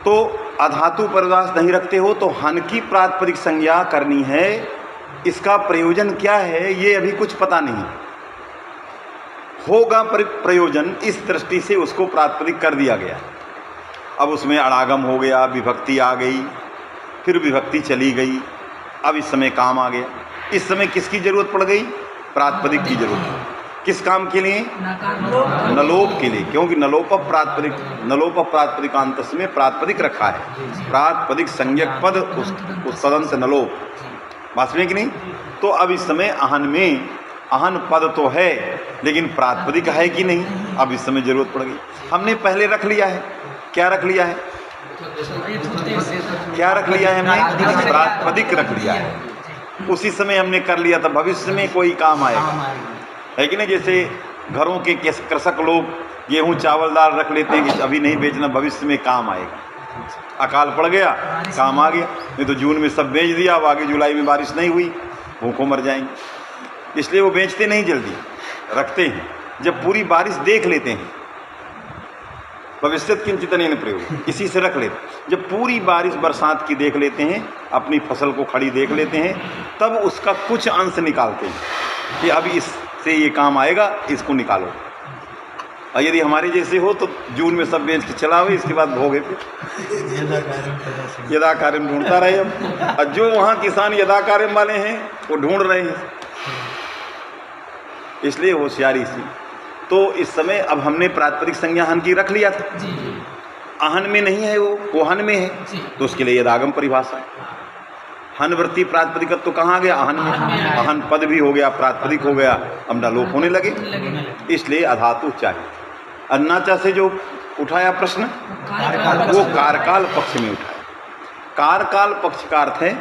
S1: तो अधातु परार्थ नहीं रखते हो तो हन की प्रातिपदिक संज्ञा करनी है, इसका प्रयोजन क्या है ये अभी कुछ पता नहीं होगा। प्रयोजन इस दृष्टि से उसको प्रातिपदिक कर दिया गया। अब उसमें अड़ागम हो गया, विभक्ति आ गई, फिर विभक्ति चली गई, अब इस समय काम आ गया। इस समय किसकी ज़रूरत पड़ गई? प्रातिपदिक की ज़रूरत। किस काम के लिए? नलोप के लिए, क्योंकि नलोप प्रातिपदिकांत में प्रातिपदिक रखा है, प्रातिपदिक संज्ञक पद उस तदंत नलोप, बात में कि नहीं। तो अब इस समय अहन में अहन पद तो है लेकिन प्रातिपदिक है कि नहीं, अब इस समय जरूरत पड़ गई। हमने पहले रख लिया है, क्या रख लिया है? क्या रख लिया है हमने? प्रातिपदिक रख लिया है, उसी समय हमने कर लिया था, भविष्य में कोई काम आएगा, है कि नहीं। जैसे घरों के कृषक लोग गेहूं चावल दाल रख लेते हैं कि अभी नहीं बेचना, भविष्य में काम आएगा। अकाल पड़ गया, काम आ गया, नहीं तो जून में सब बेच दिया, अब आगे जुलाई में बारिश नहीं हुई, भूखों मर जाएंगे। इसलिए वो बेचते नहीं, जल्दी रखते हैं, जब पूरी बारिश देख लेते हैं। भविष्यत किंचित अनेन प्रयोग, इसी से रख लेते। जब पूरी बारिश बरसात की देख लेते हैं, अपनी फसल को खड़ी देख लेते हैं, तब उसका कुछ अंश निकालते हैं कि अब इससे ये काम आएगा, इसको निकालो। और यदि हमारे जैसे हो तो जून में सब बेच के चला हुए, इसके बाद भोगे फिर यदा कार्यम ढूंढता रहे। अब जो वहाँ किसान यदा कार्यम वाले हैं वो ढूंढ रहे हैं, इसलिए होशियारी सी। तो इस समय अब हमने प्रातिपदिक संज्ञा हन की रख लिया था, अहन में नहीं है, वो हन में है, तो उसके लिए यदागम परिभाषा है। हन वृत्ति प्रातिपदिकत्व तो कहाँ गया? अहन में। अहन पद भी हो गया, प्रातिपदिक हो गया, अब नलोप होने लगे, इसलिए अधातु चाहिए। अन्नाचा से जो उठाया प्रश्न वो कारकाल पक्ष में उठाया। कारकाल पक्ष का अर्थ है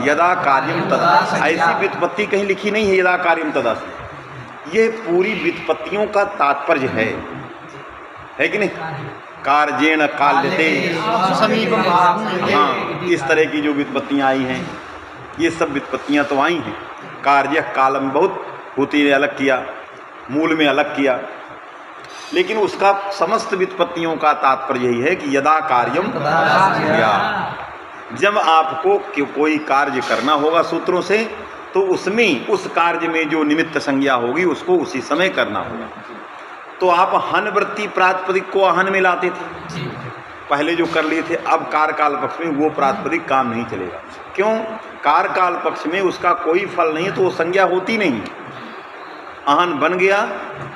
S1: यदा कार्यम तदा। ऐसी व्युत्पत्ति कहीं लिखी नहीं है यदा कार्यम तदा से। ये पूरी व्युत्पत्तियों का तात्पर्य है कि नहीं? कार्जेण काल्यते, हाँ, इस तरह की जो व्युत्पत्तियाँ आई हैं ये सब व्युत्पत्तियाँ तो आई हैं। कार्य कालम बहुत होती ने अलग किया, मूल में अलग किया, लेकिन उसका समस्त व्युत्पत्तियों का तात्पर्य यही है कि यदा कार्यम तदा। जब आपको कोई कार्य करना होगा सूत्रों से तो उसमें उस कार्य में जो निमित्त संज्ञा होगी उसको उसी समय करना होगा। तो आप हन वृत्ति प्रातिपदिक को अहन में लाते थे पहले जो कर लिए थे, अब कारकाल पक्ष में वो प्रातिपदिक काम नहीं चलेगा। क्यों? कारकाल पक्ष में उसका कोई फल नहीं है तो वो संज्ञा होती नहीं। अहन बन गया,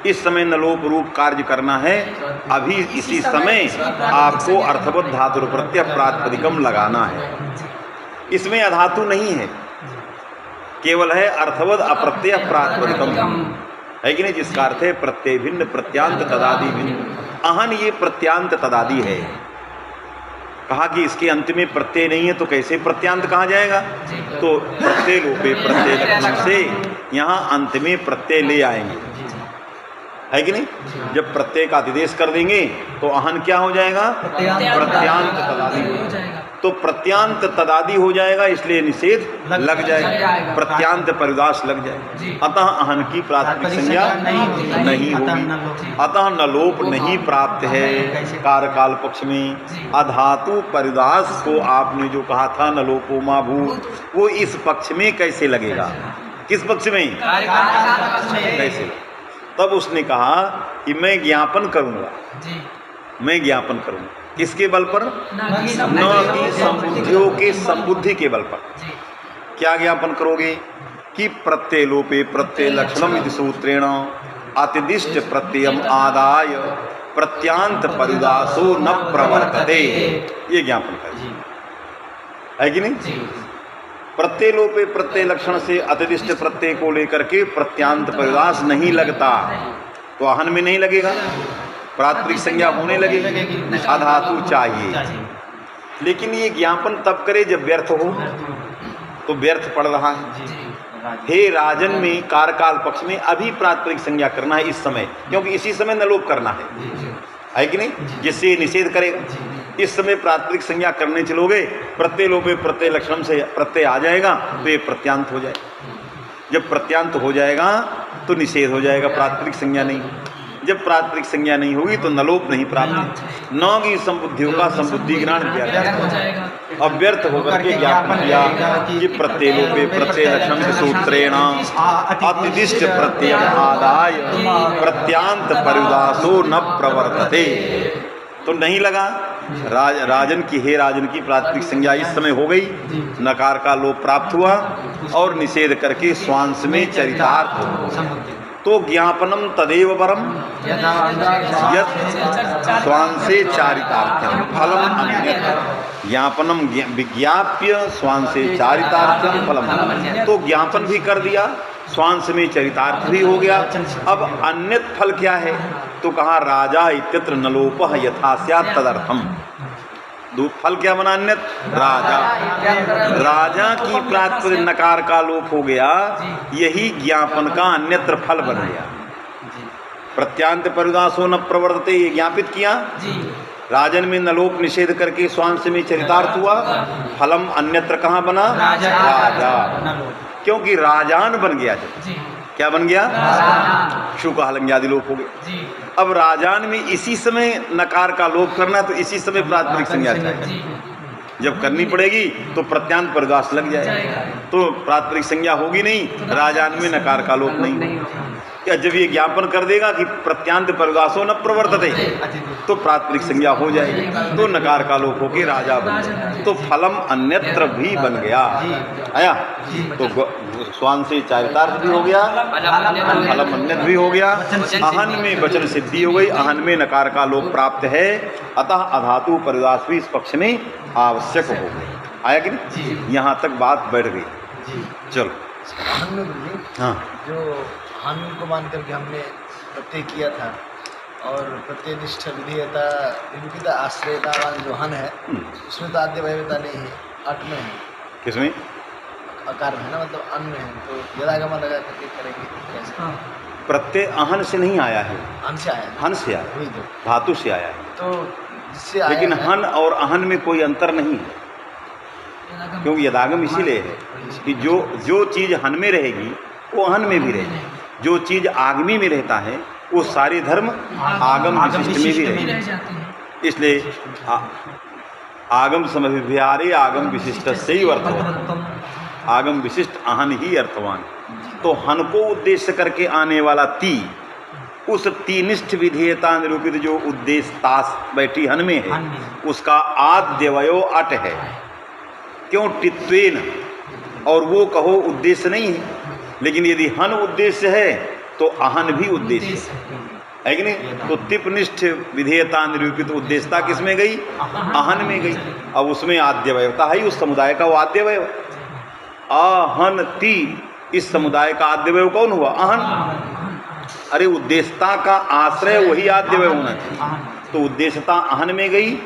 S1: इस समय नलोप रूप कार्य करना है, अभी इसी समय आपको अर्थवत धातु प्रत्यय प्रातिपदिकम लगाना है। इसमें अधातु नहीं है, केवल है अर्थवत अप्रत्यय प्रातिपदिकम, है कि नहीं? जिसका अर्थ है प्रत्यय भिन्न प्रत्यांत तदादि भिन्न। अहन ये प्रत्यांत तदादि है। कहा कि इसके अंत में प्रत्यय नहीं है तो कैसे प्रत्यांत कहा जाएगा? तो प्रत्यय लोपे प्रत्यय लक्षण से यहाँ अंत में प्रत्यय ले आएंगे, है कि नहीं? जब प्रत्यय का आदेश कर देंगे तो अहन क्या हो जाएगा? प्रत्यांत तदादि हो जाएगा। तो प्रत्यांत तदादि हो जाएगा, इसलिए निषेध लग जाएगा, प्रत्यांत परिदास लग जाएगा। अतः अहन की प्राथमिक संज्ञा नहीं होगी, अतः नलोप नहीं प्राप्त है कारकाल पक्ष में। अधातु परिदास को आपने जो कहा था नलोपो मा भूत, वो इस पक्ष में कैसे लगेगा? किस पक्ष में? कैसे? तब उसने कहा कि मैं ज्ञापन करूंगा, मैं ज्ञापन करूंगा। किसके बल पर? न की संबुद्धियों के संबुद्धि के बल पर। क्या ज्ञापन करोगे? कि प्रत्यय लोपे प्रत्यय लक्षणम इति सूत्रेण अतिदिष्ट प्रत्ययम आदाय प्रत्यांत परिदासो न प्रवर्तते। ये ज्ञापन करें, है कि नहीं? प्रत्यय लोपे प्रत्यय लक्षण से अतिदिष्ट प्रत्यय को लेकर के प्रत्यांत परिदास नहीं लगता तो अहन में नहीं लगेगा, प्रातिपदिक संज्ञा होने लगेगी, अधातु चाहिए। लेकिन ये ज्ञापन तब करे जब व्यर्थ हो, तो व्यर्थ पड़ रहा है। हे राजन में कारकाल पक्ष में अभी प्रातिपदिक संज्ञा करना है इस समय, क्योंकि इसी समय नलोप करना है कि नहीं? जिससे निषेध करे। इस समय प्रातिपदिक संज्ञा करने चलोगे, प्रत्यय लोपे प्रत्यय लक्षण से प्रत्यय आ जाएगा तो ये प्रत्यांत हो जाएगा। जब प्रत्यांत हो जाएगा तो निषेध हो जाएगा, प्रातिपदिक संज्ञा नहीं। जब प्रातिपदिक संज्ञा नहीं होगी तो नलोप नहीं प्राप्त, न की संबुद्धियों का संबुद्धि ग्रहण किया जाएगा। अब व्यर्थ होकर के ज्ञापन किया कि प्रत्यय लोपे प्रत्यय लक्षण के सूत्रेण अतिदिष्ट प्रत्यय आदाय प्रत्यांत परिदासो न प्रवर्तते, तो नहीं लगा। राजन की, हे राजन की प्रातिपदिक संज्ञा इस समय हो गई, नकार का लोप प्राप्त हुआ और निषेध करके स्वांश में चरितार्थ। तो ज्ञापनम तदेव परम यत् स्वांसे चारितार्थ्यम फलम अन्यत्। ज्ञापनम विज्ञाप्य स्वांसे चारितार्थ्यम फलम, तो ज्ञापन भी कर दिया, स्वांश में चरितार्थ भी हो गया। अब अन्यत फल क्या है? तो कहा राजा इत्यत्र नलोपः यथा स्यात् तदर्थम। फल क्या बना? अन्यत राजा, राजा की प्रातिपदिक नकार का लोप हो गया, यही ज्ञापन का अन्यत्र फल बन गया। प्रत्यांत परिदासो न प्रवर्तते, ये ज्ञापित किया, राजन में नलोप निषेध करके स्वांश में चरितार्थ हुआ, फलम अन्यत्र कहाँ बना? राजा, क्योंकि राजान बन गया। जब क्या बन गया? शुका हलंग्यादि लोप हो गए। अब राजान में इसी समय नकार का लोप करना, तो इसी समय प्रातिपदिक संज्ञा चाहिए। जब करनी पड़ेगी तो प्रत्यांत परिदास लग जाएगा, तो प्रातिपदिक संज्ञा होगी नहीं, राजान में नकार का लोप नहीं। या जब ये ज्ञापन कर देगा कि प्रत्यांत परिदासो न प्रवर्तते, तो प्रातिपदिक संज्ञा हो जाएगी, तो नकार का लोप होकर राजा बन गया, तो फलम अन्यत्र भी बन गया। आया? तो स्वान से चारितार्थ भी हो गया, फलम अन्यत्र भी हो गया, अहन में वचन सिद्धि हो गई, अहन में नकार का लोप प्राप्त है, अतः अधातु परिदास भी इस पक्ष में आवश्यक हो गई। आया कि नहीं? यहाँ तक बात बैठ गई। चलो
S4: हाँ, जो हानि को मान करके हमने प्रत्यय किया था, और प्रत्ययनिष्ठ विधेयता निरूपित आश्रयता वाला जो हन है उसमें तो आद्य वैवता नहीं है, अट में है,
S1: किसमें?
S4: आकार में है ना, मतलब अन्न में है, तो यदागम लगा करके करेंगे कैसे?
S1: प्रत्यय अहन से नहीं आया है,
S4: हन से आया है,
S1: हन से आया,
S4: वही तो
S1: धातु से आया है।
S4: तो जिससे आया
S1: लेकिन
S4: है,
S1: हन और अहन में कोई अंतर नहीं है, क्योंकि यदागम इसीलिए है कि जो चीज़ हन में रहेगी वो अहन में भी रहेगी, जो चीज़ आगमी में रहता है वो सारे धर्म आगम विशिष्ट में भी रहेगी। इसलिए आगम समभिव्यारे आगम विशिष्ट से ही अर्थवान, आगम विशिष्ट अहन ही अर्थवान। तो हन को उद्देश्य करके आने वाला ती, उस तीनिष्ठ विधेयता निरूपित जो उद्देश्य तास बैठी हन में है, उसका आद्यवयो अट है। क्यों? टित्वेन, और वो कहो उद्देश्य नहीं है, लेकिन यदि हन उद्देश्य है तो अहन भी उद्देश्य है कि नहीं? तो तिपनिष्ठ विधेयता निरूपित उद्देश्यता किस में गई? अहन में गई। अब उसमें आद्यवयता है ही, उस समुदाय का वो आद्यवय। आहन ती, इस समुदाय का आद्यवय कौन हुआ? अहन। अरे उद्देश्यता का आश्रय वही आद्यवय होना चाहिए। तो उद्देश्यता अहन में गई,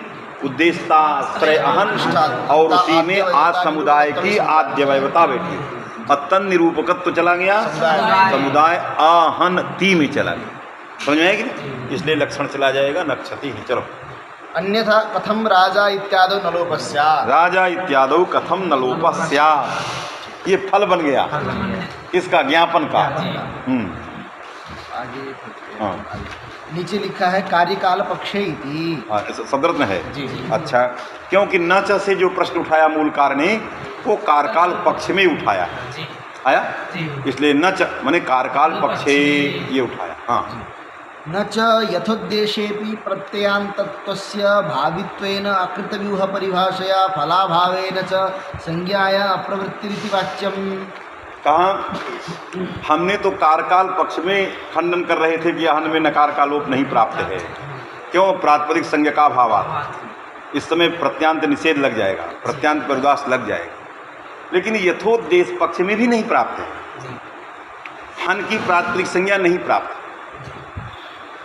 S1: उद्देश्यता आश्रय अहन, और उसी में आज समुदाय की आद्यवयता बैठी। अतन निरूपकत्व चला गया, समुदाय आहन ती में चला गया। समझ में आएगी? इसलिए लक्षण चला जाएगा नक्षति ही। चलो,
S4: अन्यथा कथम राजा इत्यादो नलोपस्यात्,
S1: राजा इत्यादो कथम नलोपस्यात्, ये फल बन गया किसका? ज्ञापन का।
S4: आगे
S1: हाँ,
S4: नीचे लिखा है कार्यकाल पक्षे इति।
S1: सदरत्न है
S4: जी।
S1: अच्छा, क्योंकि नच से जो प्रश्न उठाया मूल कार ने, वो कारकाल पक्ष में उठाया आया, इसलिए नच माने कारकाल पक्षे ये उठाया। हाँ,
S4: न च यथोद्देशेऽपि प्रत्ययान्तत्वस्य भावित्वेन अकृतव्यूह परिभाषया फलाभावेन च संज्ञाया अप्रवृत्तिरिति वाच्यम्।
S1: कहाँ हमने तो कारकाल पक्ष में खंडन कर रहे थे कि अहन में नकार का लोप नहीं प्राप्त है। क्यों? प्रातिपदिक संज्ञा का अभाव। इस समय प्रत्यांत निषेध लग जाएगा, प्रत्यांत परिदास लग जाएगा। लेकिन यथोद्देश पक्ष में भी नहीं प्राप्त है, हन की प्रातिपदिक संज्ञा नहीं प्राप्त।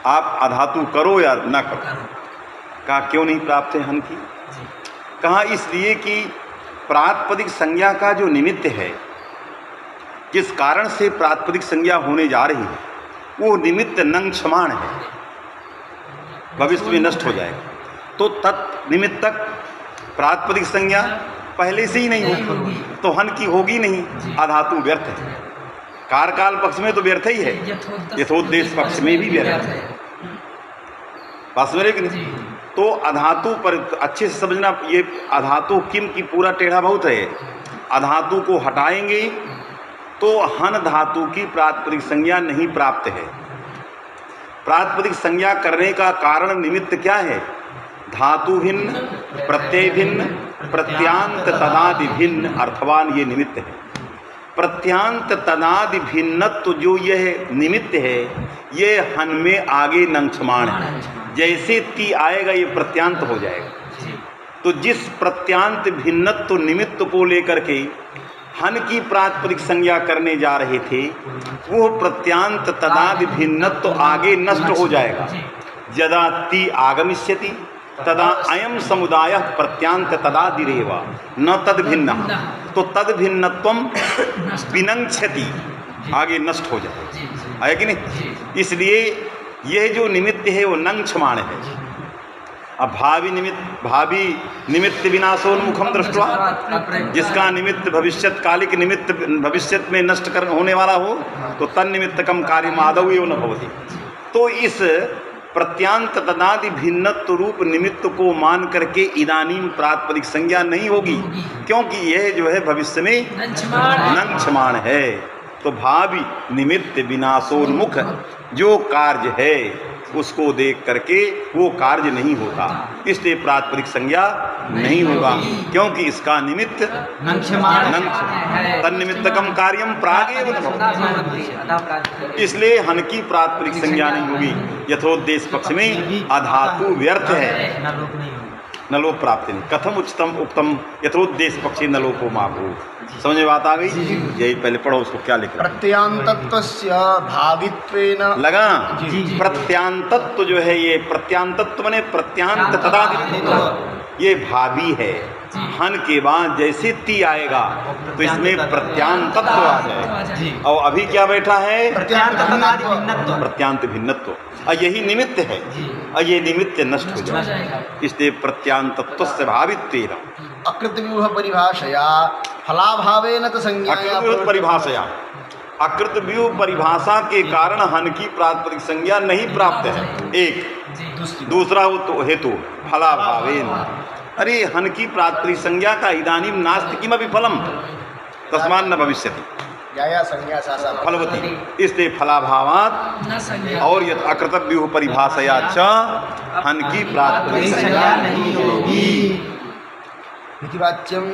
S1: आप अधातु करो या न करो, कहा क्यों नहीं प्राप्त है हन की? कहा इसलिए कि प्रातिपदिक संज्ञा का जो निमित्त है, जिस कारण से प्रातिपदिक संज्ञा होने जा रही है, वो निमित्त नंक्षमाण है, भविष्य में नष्ट हो जाएगा। तो तत्निमित्तक प्रातिपदिक संज्ञा पहले से ही नहीं होगी, तो हन की होगी नहीं, अधातु व्यर्थ है। कारकाल पक्ष में तो व्यर्थ ही है, यथोद्देश पक्ष में भी व्यर्थ है। बात समझ रहे कि नहीं? तो अधातु पर अच्छे से समझना, ये अधातु किम की पूरा टेढ़ा बहुत है। अधातु को हटाएंगे तो हन धातु की प्रातिपदिक संज्ञा नहीं प्राप्त है। प्रातिपदिक संज्ञा करने का कारण निमित्त क्या है? धातु भिन्न, प्रत्यय भिन्न, प्रत्यांत तदादि भिन्न अर्थवान ये निमित्त है। प्रत्यांत तदादि भिन्नत्व जो यह निमित्त है, ये हन में आगे नंक्षमाण है। जैसे ती आएगा ये प्रत्यांत हो जाएगा। तो जिस प्रत्यांत भिन्नत्व निमित्त को लेकर के हन की प्रातिपदिक संज्ञा करने जा रहे थे, वो प्रत्यांत तदादि भिन्नत्व आगे नष्ट हो जाएगा। यदा ती आगमिष्यति तदा अयम समुदाय प्रत्यांत तदादिरेवा न तद भिन्न, तो तद भिन्नत्वम विनंक्षति, आगे नष्ट हो जाए, है कि नहीं? इसलिए यह जो निमित्त है वो नंक्षमाण है। अब भावी निमित्त विनाशोन्मुखम दृष्टवा, जिसका निमित्त भविष्यत्कालिक निमित्त भविष्य में नष्ट कर होने वाला हो, तो तन्निमित्तकम कार्यम आदौ एव न भवति। तो इस प्रत्यांत तदादि भिन्नत्व रूप निमित्त को मान करके इदानीम प्रातिपदिक संज्ञा नहीं होगी, क्योंकि यह जो है भविष्य में नंक्षमाण है। तो भावी निमित्त विनाशोन्मुख जो कार्य है उसको देख करके वो कार्य नहीं होता, इसलिए प्रातिपदिक संज्ञा नहीं होगा, क्योंकि इसका निमित्त तन्निमित्तकम कार्यम प्रागेव न भवति। इसलिए हन की प्रातिपदिक संज्ञा नहीं होगी। यथोद्देश पक्ष में अधातु व्यर्थ है, न लोप प्राप्ति नहीं। कथम उच्चतम उत्तम यथोद्देश्य पक्षे न लोपो माभूत। समझ में बात आ गई? यही पहले पढ़ो उसको क्या लिख रहा है।
S4: प्रत्यांतत्वस्य भावित्वेन
S1: लगा?
S4: जी।
S1: प्रत्यांतत्व जो है, ये प्रत्यांतत्व माने प्रत्यांत तथा, ये भावी है। हन के बाद जैसे ती आएगा तो इसमें प्रत्यांतत्व आ जाएगा। और अभी क्या बैठा है? प्रत्यांत भिन्नत्व। और यही निमित्त है, और ये निमित्त नष्ट हो जाएगा। इसलिए प्रत्यांतत्व से भावित्वेन
S4: अकृतव्यूह परिभाषया फलाभावेन त संज्ञाया
S1: परिभाषया, अकृत व्यूह परिभाषा के कारण हन की प्रातिपदिक संज्ञा नहीं प्राप्त है। एक दूसरा वो तो हेतु फलाभावेन। अरे हन की प्रातिपदिक संज्ञा का इदानीम नास्ति किमपि फलम तस्मात् न भविष्यति
S4: या संज्ञा सा
S1: फलवती। इसलिए फलाभावात् और यत् अकृतव्यूह परिभाषया च हन की प्रातिपदिक संज्ञा नहीं होगी।
S4: वाच्यम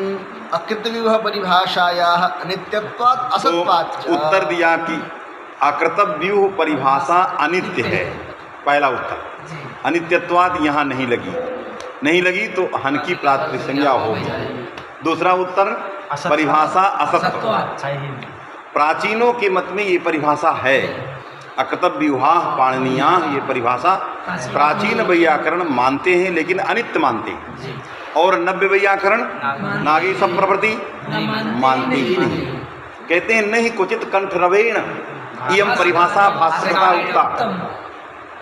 S4: अकृतव्यूह परिभाषायाः अनित्यत्वात् असत्वात्।
S1: तो उत्तर दिया कि अकृतव्यूह परिभाषा अनित्य है, पहला उत्तर। अनित्यत्वात् यहाँ नहीं लगी तो हन की प्रातिपदिक संज्ञा होगी। दूसरा उत्तर परिभाषा असत्व। प्राचीनों के मत में ये परिभाषा है, अकृतव्यूहा पाणिनिया, ये परिभाषा प्राचीन वैयाकरण मानते हैं लेकिन अनित्य मानते हैं। और नव्य वैयाकरण नागी सब प्रवृत्ति मानते ही नहीं। कहते हैं नहीं क्वचित कंठरवेण इयम परिभाषा भाष्यकृता उक्ता।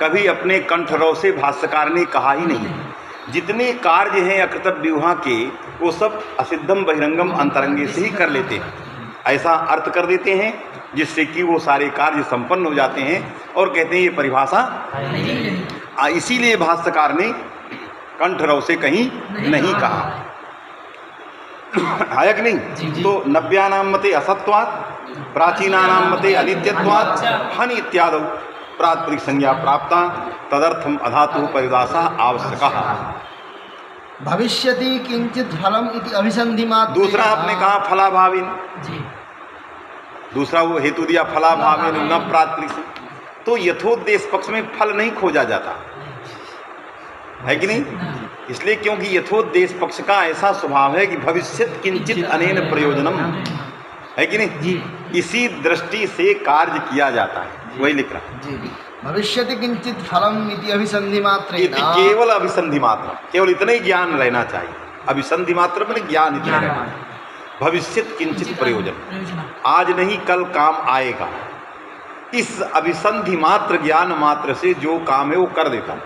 S1: कभी अपने कंठरव से भाष्यकार ने कहा ही नहीं। जितने कार्य हैं अकृतव्यूहा के वो सब असिद्धम बहिरंगम अंतरंगे से ही कर लेते हैं, ऐसा अर्थ कर देते हैं जिससे कि वो सारे कार्य संपन्न हो जाते हैं और कहते हैं ये परिभाषा। इसीलिए भाष्यकार ने कंठरव से कहीं नहीं कहा है कि नहीं। तो नव्यानाम मते असत्वात् प्राचीनानाम मते अनित्यत्वात् हन इत्यादौ प्रातिपदिक संज्ञा प्राप्ता तदर्थम अधातु परिभाषा आवश्यकः।
S4: भविष्यति किंचित फलम इति अभिसंधि मात्र।
S1: दूसरा आपने कहा फलाभावेन, दूसरा वो हेतु दिया फलाभावेन न प्रातिपदिक। तो यथोद्देश्य पक्ष में फल नहीं खोजा जाता है कि नहीं। इसलिए क्योंकि यथोद्देश्य पक्ष का ऐसा स्वभाव है कि भविष्यत किंचित अनेन प्रयोजनम है कि नहीं। इसी दृष्टि से कार्य किया जाता है, वही लिख रहा है।
S4: भविष्यति किंचित फलम इति अभिसंधि मात्र।
S1: केवल अभिसंधि मात्र, केवल इतना ही ज्ञान रहना चाहिए। अभिसंधि मात्र में ज्ञान इतना रहना। भविष्यत किंचित प्रयोजन, आज नहीं कल काम आएगा। इस अभिसंधि मात्र ज्ञान मात्र से जो काम है वो कर देता हूँ।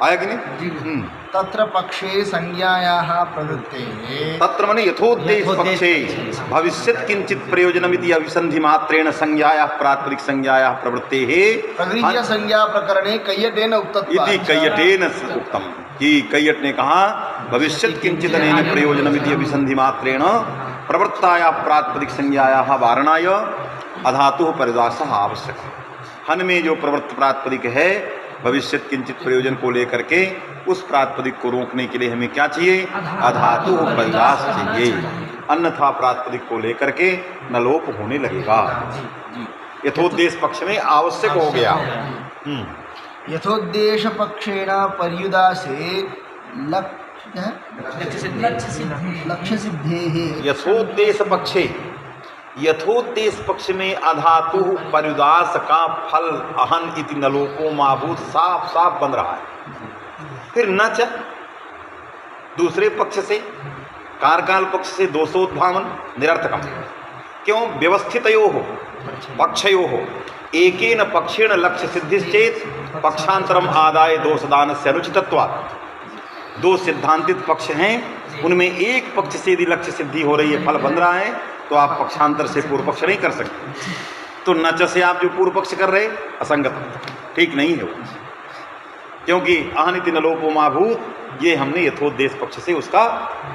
S1: आया कि नहीं।
S4: तत्र पक्षे संज्ञायाः प्रवृत्तेः,
S1: तत्र माने यथोद्देश्य पक्षे भविष्यत् किंचित प्रयोजनमिति अभिसंधि मात्रेण संज्ञायाः प्रातिपदिक संज्ञायाः प्रवृत्तेः
S4: प्रगृह्य संज्ञा प्रकरणे कैयटेन उक्तत्वात्
S1: इति कैयटेन उक्तम कि कैयट ने कहा भविष्यत् किंचित अनेन प्रयोजनमिति अभिसंधि मात्रेण प्रवृत्तायाः प्रातिपदिक संज्ञायाः वारणाय अधातुः परिभाषा आवश्यक। हन में जो प्रवृत्त प्रातिपदिक है भविष्यत किंचित प्रयोजन को लेकर के उस प्रातिपदिक को रोकने के लिए हमें क्या चाहिए? अधातु परिभाष चाहिए, अन्यथा प्रातिपदिक को लेकर के न लोप होने लगेगा। यथोद्देश्य पक्ष में आवश्यक हो गया।
S4: यथोद्देश्य पक्षेण पर्युदा से लक्ष्य सिद्धेः।
S1: यथोद्देश्य पक्षे, यथोद्देश्य पक्ष में अधातु परिदास का फल अहन इति नलोपो माभूत साफ साफ बन रहा है। फिर न च दूसरे पक्ष से कारकाल पक्ष से दोषोद्भावन निरर्थकम। क्यों? व्यवस्थितयोः पक्षयोः एकेन पक्षेण लक्ष्य सिद्धिश्चेत पक्षांतरम आदाय दोषदानस्य अनुचितत्वात्। दो सिद्धांतित पक्ष हैं, उनमें एक पक्ष से यदि लक्ष्य सिद्धि हो रही है, फल बन रहा है, तो आप पक्षांतर से पूर्व पक्ष नहीं कर सकते। तो नच से आप जो पूर्व पक्ष कर रहे असंगत, ठीक नहीं है वो, क्योंकि अहनिति नलोपो माभूत ये हमने यथोद्देश्य पक्ष से उसका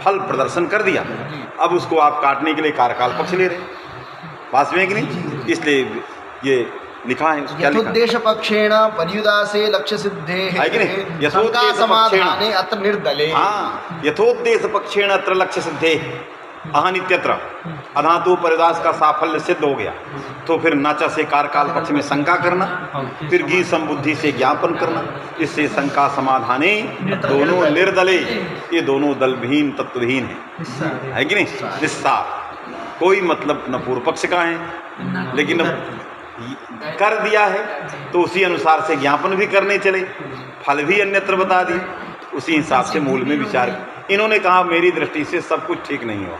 S1: फल प्रदर्शन कर दिया। अब उसको आप काटने के लिए कारकाल पक्ष ले रहे हैं, पास में कि नहीं। इसलिए ये लिखा है
S4: यथोद्देश्य पक्षेण पर्युदा से लक्ष्य सिद्धेः
S1: यथोद्देश्य
S4: समाधाने अत्र निर्दले।
S1: हाँ, यथोद्देश्य पक्षेण अत्र लक्ष्य सिद्धेः अहन इत्यत्र अधातु परिदास का साफल्य सिद्ध हो गया तो फिर नच से कारकाल पक्ष में शंका करना, फिर गी संबुद्धि से ज्ञापन करना, इससे शंका समाधाने दोनों निर्दले, ये दोनों दलविहीन तत्वहीन है कि नहीं, निस्सार, कोई मतलब न पूर्व पक्ष का है, लेकिन कर दिया है तो उसी अनुसार से ज्ञापन भी करने चले, फल भी अन्यत्र बता दिए, उसी हिसाब से मूल में विचार। इन्होंने कहा मेरी दृष्टि से सब कुछ ठीक नहीं हुआ,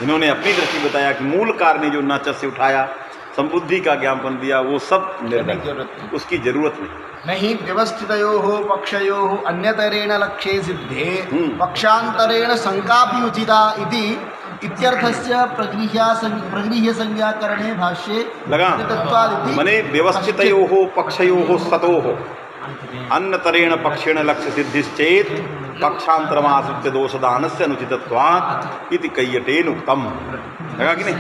S1: इन्होंने अपनी दृष्टि बताया कि मूल कार्य ने जो नच से उठाया, संबुद्धि का ज्ञापन दिया, वो सब निर्दल, उसकी जरूरत नहीं।
S4: व्यवस्थितयोः पक्षयोः अन्यतरेण लक्ष्ये सिद्धे पक्षांतरेण शंकापि उचिता इति इत्यर्थस्य प्रगृह्य संज्ञाकरणे भाष्ये
S1: लगा मने व्यवस्थितयोः पक्षयोः सतोः अन्यतरेण पक्षेण लक्ष्य सिद्धिश्चेत पक्षांतरमाश्रित्य दोषदानस्य अनुचितत्वात् इति कय्यतेन उक्तम, लगा कि नहीं,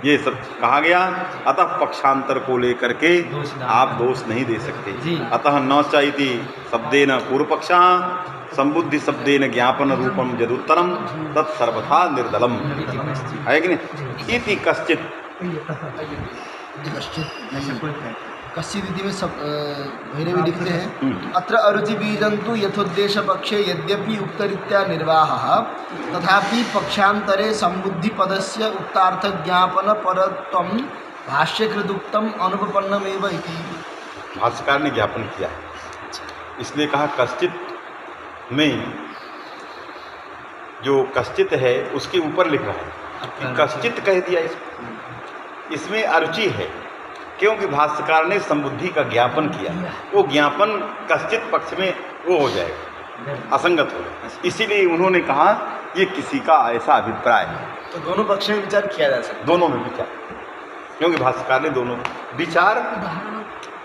S1: ये सब कहा गया। अतः पक्षांतर को लेकर के आप दोष नहीं दे सकते। अतः न च इति शब्देन पूर्वपक्षा संबुद्धि शब्देन ज्ञापन रूपम यदुत्तरम तत्सर्वथा निर्दलम, है कि नहीं। इति कश्चित
S4: कश्चिदिति में सब भैरवी लिखते हैं, अत्र अरुचि बीजंतु यथोद्देश पक्षे यद्यपि उक्तरीत्या निर्वाहः तथापि पक्षांतरे संबुद्धि पदस्य उक्तार्थ ज्ञापन परत्वं भाष्यकृदुक्तम अनुपपन्नमेव इति।
S1: भाष्यकार ने ज्ञापन किया है, इसलिए कहा कश्चित में जो कश्चित है उसके ऊपर लिख रहा है, कश्चित कह दिया इसमें अरुचि है, क्योंकि भाष्यकार ने संबुद्धि का ज्ञापन किया, वो ज्ञापन कश्चित पक्ष में वो हो जाएगा, असंगत होगा, इसीलिए उन्होंने कहा ये किसी का ऐसा अभिप्राय है।
S4: तो दोनों पक्ष में विचार किया जा सकता है,
S1: दोनों में विचार, क्योंकि भाष्यकार ने दोनों विचार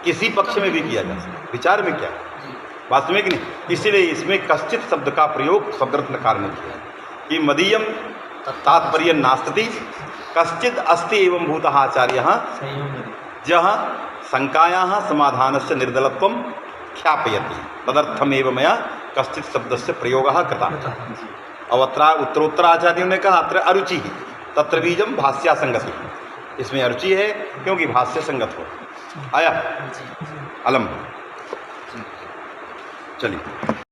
S1: किसी पक्ष में भी किया जा सकता है, विचार में क्या वास्तव में कि नहीं, इसीलिए इसमें कश्चित शब्द का प्रयोग शब्दरत्नकार ने किया कि मदीयम तात्पर्य नास्ति कश्चित अस्ति एवं भूतः आचार्यः जहाँ शंकायाः समाधानस्य निर्दलत्वं ख्यापयति तदर्थमेव मया कश्चित शब्दस्य प्रयोगः कृतः। अवत्रा उत्तरोत्तराचार्यों ने कहा अत्र अरुचि ही तत्र बीजम भाष्यासंगति, इसमें अरुचि है क्योंकि भाष्य संगत हो आया। अलम चलिए।